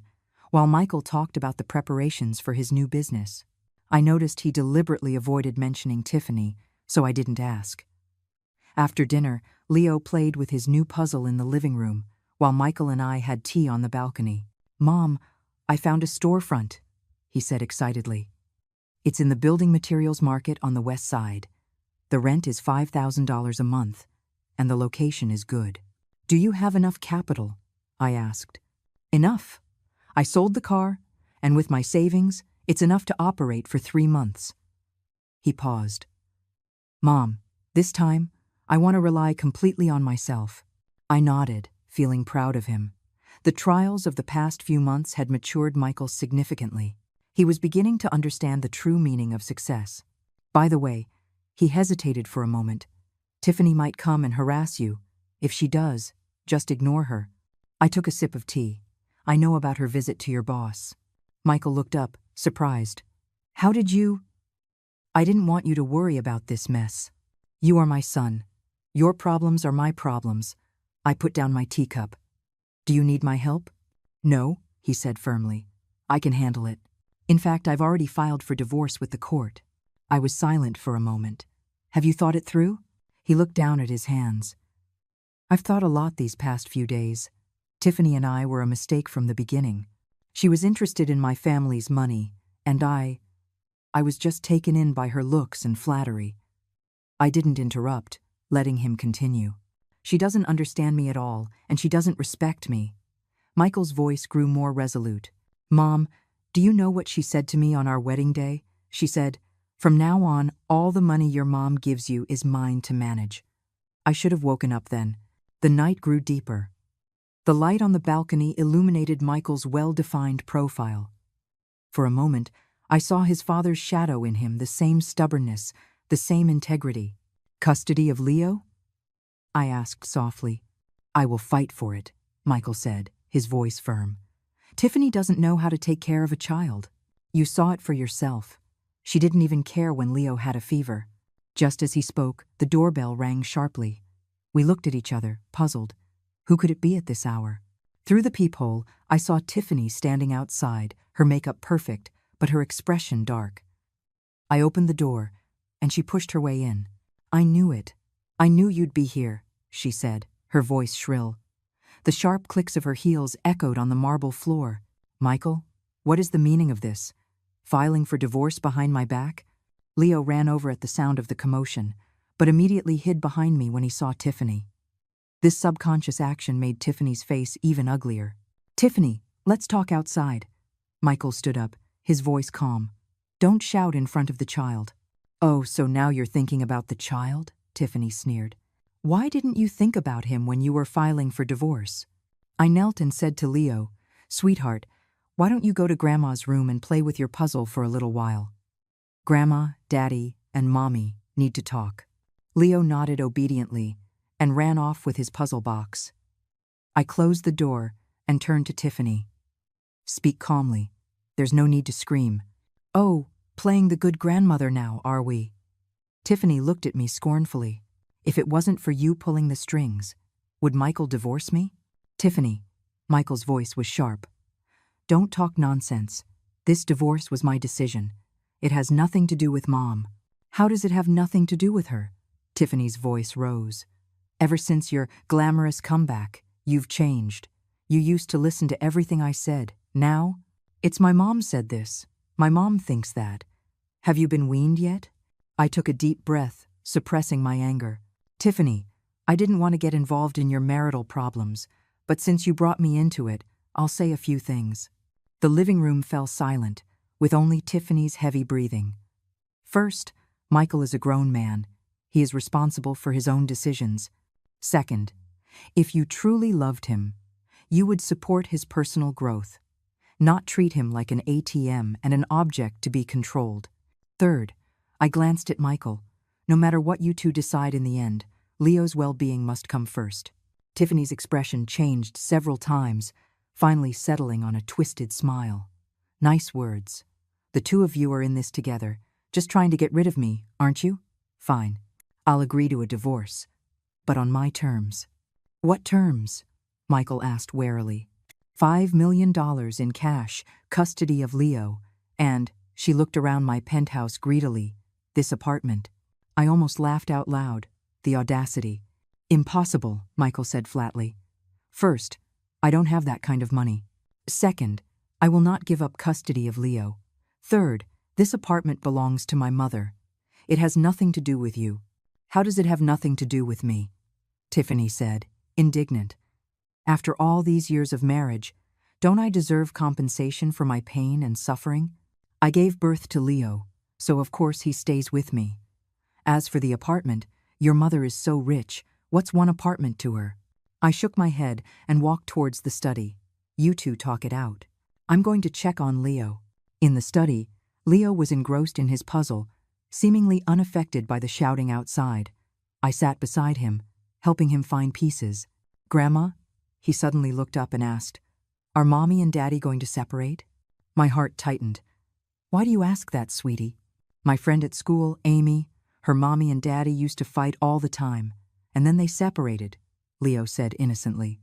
while Michael talked about the preparations for his new business. I noticed he deliberately avoided mentioning Tiffany, so I didn't ask. After dinner, Leo played with his new puzzle in the living room, while Michael and I had tea on the balcony. "Mom, I found a storefront," he said excitedly. "It's in the building materials market on the west side. The rent is $5,000 a month, and the location is good." "Do you have enough capital?" I asked. "Enough. I sold the car, and with my savings, it's enough to operate for 3 months." He paused. "Mom, this time, I want to rely completely on myself." I nodded, feeling proud of him. The trials of the past few months had matured Michael significantly. He was beginning to understand the true meaning of success. "By the way," he hesitated for a moment, "Tiffany might come and harass you. If she does, just ignore her." I took a sip of tea. "I know about her visit to your boss." Michael looked up, surprised. "How did you—" "I didn't want you to worry about this mess. You are my son. Your problems are my problems." I put down my teacup. "Do you need my help?" "No," he said firmly. "I can handle it. In fact, I've already filed for divorce with the court." I was silent for a moment. "Have you thought it through?" He looked down at his hands. "I've thought a lot these past few days. Tiffany and I were a mistake from the beginning. She was interested in my family's money, and I was just taken in by her looks and flattery." I didn't interrupt, letting him continue. "She doesn't understand me at all, and she doesn't respect me." Michael's voice grew more resolute. "Mom, do you know what she said to me on our wedding day? She said, 'From now on, all the money your mom gives you is mine to manage.'" I should have woken up then. The night grew deeper. The light on the balcony illuminated Michael's well-defined profile. For a moment, I saw his father's shadow in him, the same stubbornness, the same integrity. "Custody of Leo?" I asked softly. "I will fight for it," Michael said, his voice firm. "Tiffany doesn't know how to take care of a child. You saw it for yourself. She didn't even care when Leo had a fever." Just as he spoke, the doorbell rang sharply. We looked at each other, puzzled. Who could it be at this hour? Through the peephole, I saw Tiffany standing outside, her makeup perfect, but her expression dark. I opened the door, and she pushed her way in. "I knew it. I knew you'd be here," she said, her voice shrill. The sharp clicks of her heels echoed on the marble floor. "Michael, what is the meaning of this? Filing for divorce behind my back?" Leo ran over at the sound of the commotion, but immediately hid behind me when he saw Tiffany. This subconscious action made Tiffany's face even uglier. "Tiffany, let's talk outside." Michael stood up, his voice calm. "Don't shout in front of the child." "Oh, so now you're thinking about the child?" Tiffany sneered. "Why didn't you think about him when you were filing for divorce?" I knelt and said to Leo, "Sweetheart, why don't you go to Grandma's room and play with your puzzle for a little while? Grandma, Daddy, and Mommy need to talk." Leo nodded obediently and ran off with his puzzle box. I closed the door and turned to Tiffany. "Speak calmly. There's no need to scream." "Oh, playing the good grandmother now, are we?" Tiffany looked at me scornfully. "If it wasn't for you pulling the strings, would Michael divorce me?" "Tiffany," Michael's voice was sharp. "Don't talk nonsense. This divorce was my decision. It has nothing to do with Mom." "How does it have nothing to do with her?" Tiffany's voice rose. "Ever since your glamorous comeback, you've changed. You used to listen to everything I said. Now, it's my mom said this. My mom thinks that. Have you been weaned yet?" I took a deep breath, suppressing my anger. "Tiffany, I didn't want to get involved in your marital problems, but since you brought me into it, I'll say a few things." The living room fell silent, with only Tiffany's heavy breathing. First, Michael is a grown man. He is responsible for his own decisions. Second, if you truly loved him, you would support his personal growth, not treat him like an ATM and an object to be controlled. Third, I glanced at Michael. No matter what you two decide in the end, Leo's well-being must come first. Tiffany's expression changed several times, finally settling on a twisted smile. "Nice words. The two of you are in this together, just trying to get rid of me, aren't you? Fine. I'll agree to a divorce, but on my terms." "What terms?" Michael asked warily. $5 million in cash, custody of Leo, and, she looked around my penthouse greedily, this apartment. I almost laughed out loud. The audacity. "Impossible," Michael said flatly. "First, I don't have that kind of money. Second, I will not give up custody of Leo. Third, this apartment belongs to my mother. It has nothing to do with you." "How does it have nothing to do with me?" Tiffany said, indignant. "After all these years of marriage, don't I deserve compensation for my pain and suffering? I gave birth to Leo, so of course he stays with me. As for the apartment, your mother is so rich, what's one apartment to her?" I shook my head and walked towards the study. "You two talk it out. I'm going to check on Leo." In the study, Leo was engrossed in his puzzle, seemingly unaffected by the shouting outside. I sat beside him, helping him find pieces. "Grandma?" He suddenly looked up and asked, "Are Mommy and Daddy going to separate?" My heart tightened. "Why do you ask that, sweetie? My friend at school, Amy, her Mommy and Daddy used to fight all the time, and then they separated," Leo said innocently.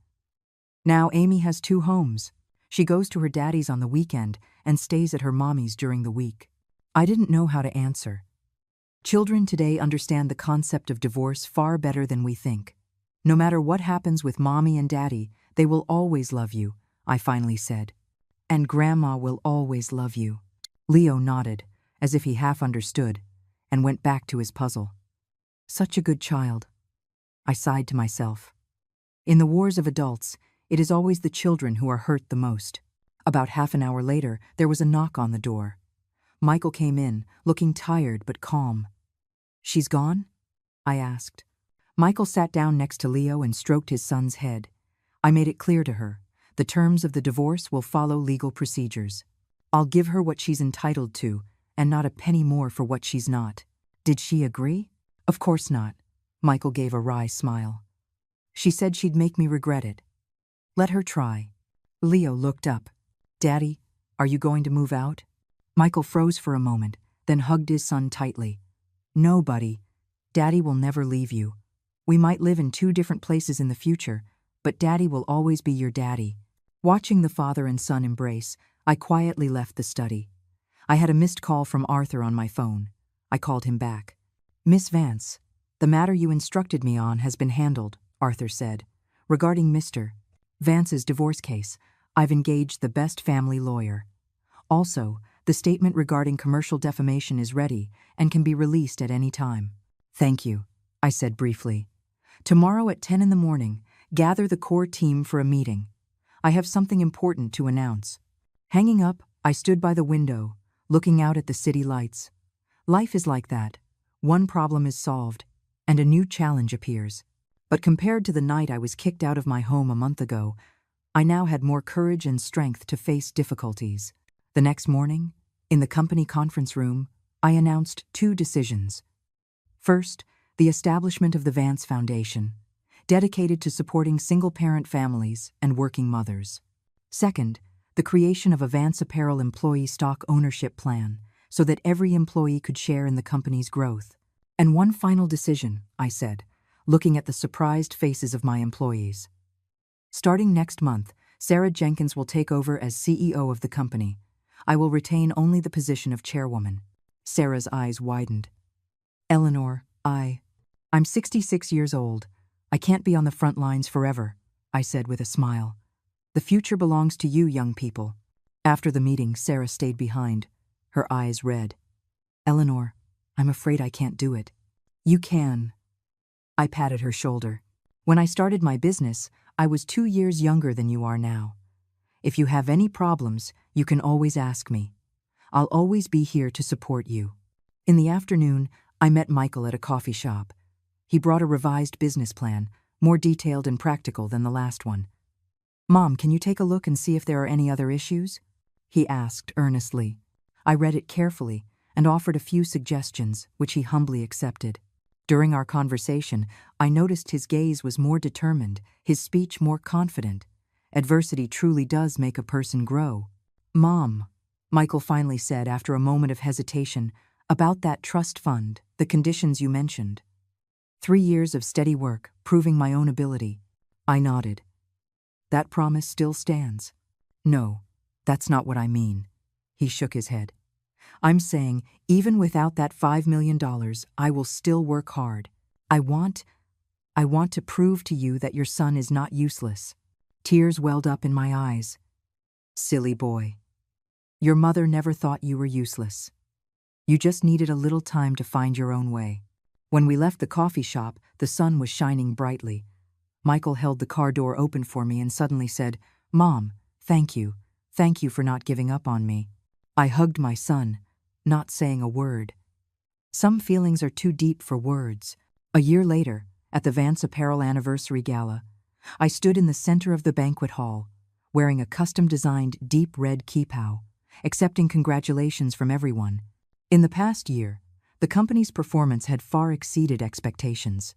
"Now Amy has 2 homes. She goes to her daddy's on the weekend and stays at her mommy's during the week." I didn't know how to answer. Children today understand the concept of divorce far better than we think. "No matter what happens with Mommy and Daddy, they will always love you," I finally said. "And Grandma will always love you." Leo nodded, as if he half understood, and went back to his puzzle. "Such a good child." I sighed to myself. In the wars of adults, it is always the children who are hurt the most. About half an hour later, there was a knock on the door. Michael came in, looking tired but calm. "She's gone?" I asked. Michael sat down next to Leo and stroked his son's head. I made it clear to her, the terms of the divorce will follow legal procedures. I'll give her what she's entitled to, and not a penny more for what she's not. Did she agree? Of course not. Michael gave a wry smile. She said she'd make me regret it. Let her try. Leo looked up. Daddy, are you going to move out? Michael froze for a moment, then hugged his son tightly. No, buddy. Daddy will never leave you. We might live in 2 different places in the future, but Daddy will always be your daddy. Watching the father and son embrace, I quietly left the study. I had a missed call from Arthur on my phone. I called him back. Miss Vance, the matter you instructed me on has been handled, Arthur said. Regarding Mr. Vance's divorce case, I've engaged the best family lawyer. Also, the statement regarding commercial defamation is ready and can be released at any time. Thank you, I said briefly. Tomorrow at 10 in the morning, gather the core team for a meeting. I have something important to announce. Hanging up, I stood by the window, looking out at the city lights. Life is like that. One problem is solved, and a new challenge appears. But compared to the night I was kicked out of my home a month ago, I now had more courage and strength to face difficulties. The next morning, in the company conference room, I announced 2 decisions. First, the establishment of the Vance Foundation, dedicated to supporting single-parent families and working mothers. Second, the creation of a Vance Apparel employee stock ownership plan so that every employee could share in the company's growth. And one final decision, I said, looking at the surprised faces of my employees. Starting next month, Sarah Jenkins will take over as CEO of the company. I will retain only the position of chairwoman. Sarah's eyes widened. Eleanor, I'm 66 years old. I can't be on the front lines forever, I said with a smile. The future belongs to you, young people. After the meeting, Sarah stayed behind, her eyes red. Eleanor, I'm afraid I can't do it. You can. I patted her shoulder. When I started my business, I was 2 years younger than you are now. If you have any problems, you can always ask me. I'll always be here to support you. In the afternoon, I met Michael at a coffee shop. He brought a revised business plan, more detailed and practical than the last one. Mom, can you take a look and see if there are any other issues? He asked earnestly. I read it carefully and offered a few suggestions, which he humbly accepted. During our conversation, I noticed his gaze was more determined, his speech more confident. Adversity truly does make a person grow. Mom, Michael finally said after a moment of hesitation, about that trust fund, the conditions you mentioned. 3 years of steady work, proving my own ability. I nodded. That promise still stands. No, that's not what I mean. He shook his head. I'm saying, even without that $5 million, I will still work hard. I want to prove to you that your son is not useless. Tears welled up in my eyes. Silly boy. Your mother never thought you were useless. You just needed a little time to find your own way. When we left the coffee shop, the sun was shining brightly. Michael held the car door open for me and suddenly said, Mom, thank you. Thank you for not giving up on me. I hugged my son, not saying a word. Some feelings are too deep for words. A year later, at the Vance Apparel Anniversary Gala, I stood in the center of the banquet hall, wearing a custom-designed deep red kippah, accepting congratulations from everyone. In the past year, the company's performance had far exceeded expectations.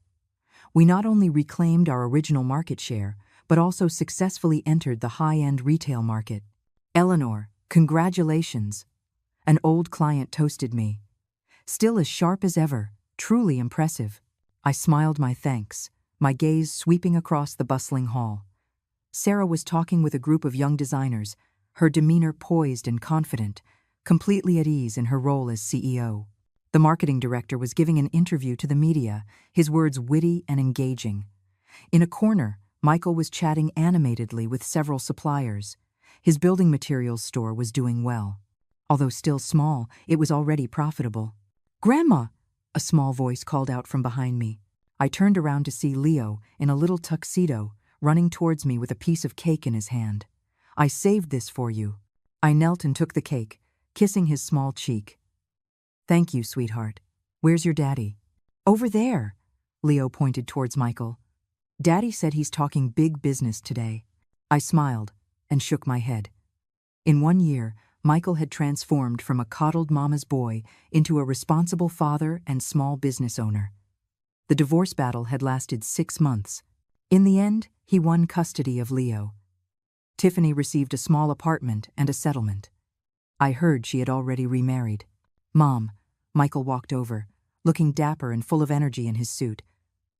We not only reclaimed our original market share, but also successfully entered the high-end retail market. Eleanor, congratulations. An old client toasted me. Still as sharp as ever, truly impressive. I smiled my thanks, my gaze sweeping across the bustling hall. Sarah was talking with a group of young designers, her demeanor poised and confident, completely at ease in her role as CEO. The marketing director was giving an interview to the media, his words witty and engaging. In a corner, Michael was chatting animatedly with several suppliers. His building materials store was doing well. Although still small, it was already profitable. Grandma! A small voice called out from behind me. I turned around to see Leo, in a little tuxedo, running towards me with a piece of cake in his hand. I saved this for you. I knelt and took the cake, kissing his small cheek. Thank you, sweetheart. Where's your daddy? Over there. Leo pointed towards Michael. Daddy said he's talking big business today. I smiled and shook my head. In 1 year, Michael had transformed from a coddled mama's boy into a responsible father and small business owner. The divorce battle had lasted 6 months. In the end, he won custody of Leo. Tiffany received a small apartment and a settlement. I heard she had already remarried. Mom, Michael walked over, looking dapper and full of energy in his suit.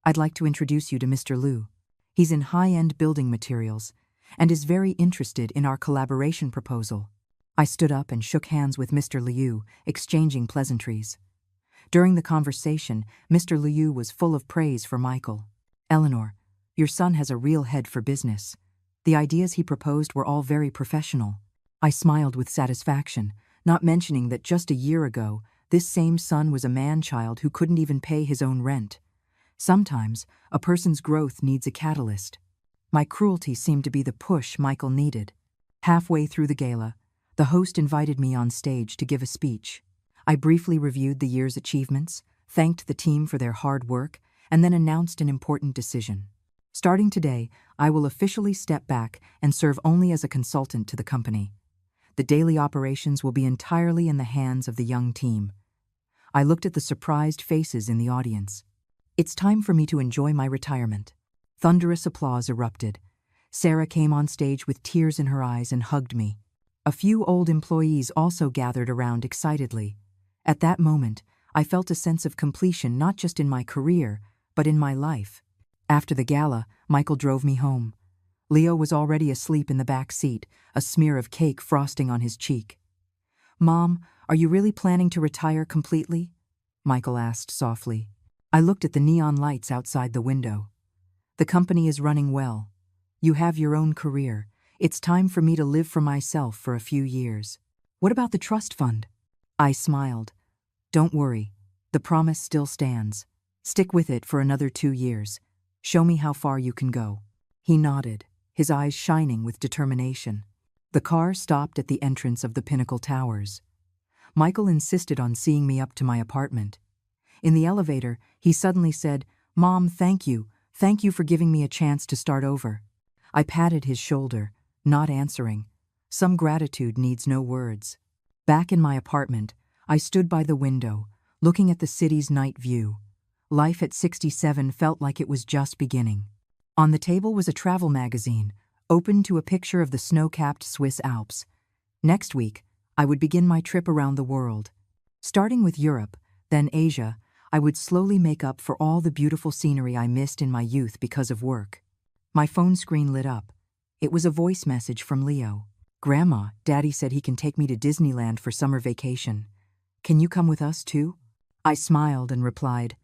I'd like to introduce you to Mr. Liu. He's in high-end building materials and is very interested in our collaboration proposal. I stood up and shook hands with Mr. Liu, exchanging pleasantries. During the conversation, Mr. Liu was full of praise for Michael. "Eleanor, your son has a real head for business. The ideas he proposed were all very professional." I smiled with satisfaction, not mentioning that just a year ago, this same son was a man-child who couldn't even pay his own rent. Sometimes, a person's growth needs a catalyst. My cruelty seemed to be the push Michael needed. Halfway through the gala, the host invited me on stage to give a speech. I briefly reviewed the year's achievements, thanked the team for their hard work, and then announced an important decision. Starting today, I will officially step back and serve only as a consultant to the company. The daily operations will be entirely in the hands of the young team. I looked at the surprised faces in the audience. It's time for me to enjoy my retirement. Thunderous applause erupted. Sarah came on stage with tears in her eyes and hugged me. A few old employees also gathered around excitedly. At that moment, I felt a sense of completion not just in my career, but in my life. After the gala, Michael drove me home. Leo was already asleep in the back seat, a smear of cake frosting on his cheek. "Mom, are you really planning to retire completely?" Michael asked softly. I looked at the neon lights outside the window. "The company is running well. You have your own career. It's time for me to live for myself for a few years. What about the trust fund?" I smiled. "Don't worry. The promise still stands. Stick with it for another 2 years. Show me how far you can go." He nodded, his eyes shining with determination. The car stopped at the entrance of the Pinnacle Towers. Michael insisted on seeing me up to my apartment. In the elevator, he suddenly said, "Mom, thank you. Thank you for giving me a chance to start over." I patted his shoulder, not answering. Some gratitude needs no words. Back in my apartment, I stood by the window, looking at the city's night view. Life at 67 felt like it was just beginning. On the table was a travel magazine, open to a picture of the snow-capped Swiss Alps. Next week, I would begin my trip around the world. Starting with Europe, then Asia, I would slowly make up for all the beautiful scenery I missed in my youth because of work. My phone screen lit up. It was a voice message from Leo. "Grandma, Daddy said he can take me to Disneyland for summer vacation. Can you come with us too?" I smiled and replied,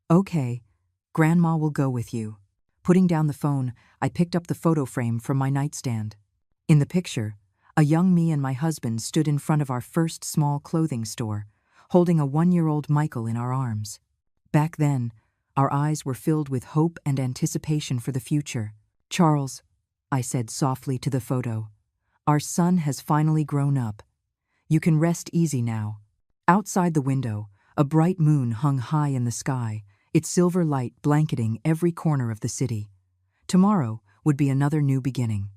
"Okay, Grandma will go with you." Putting down the phone, I picked up the photo frame from my nightstand. In the picture, a young me and my husband stood in front of our first small clothing store, holding a 1-year-old Michael in our arms. Back then, our eyes were filled with hope and anticipation for the future. "Charles," I said softly to the photo, "our son has finally grown up. You can rest easy now." Outside the window, a bright moon hung high in the sky, its silver light blanketing every corner of the city. Tomorrow would be another new beginning.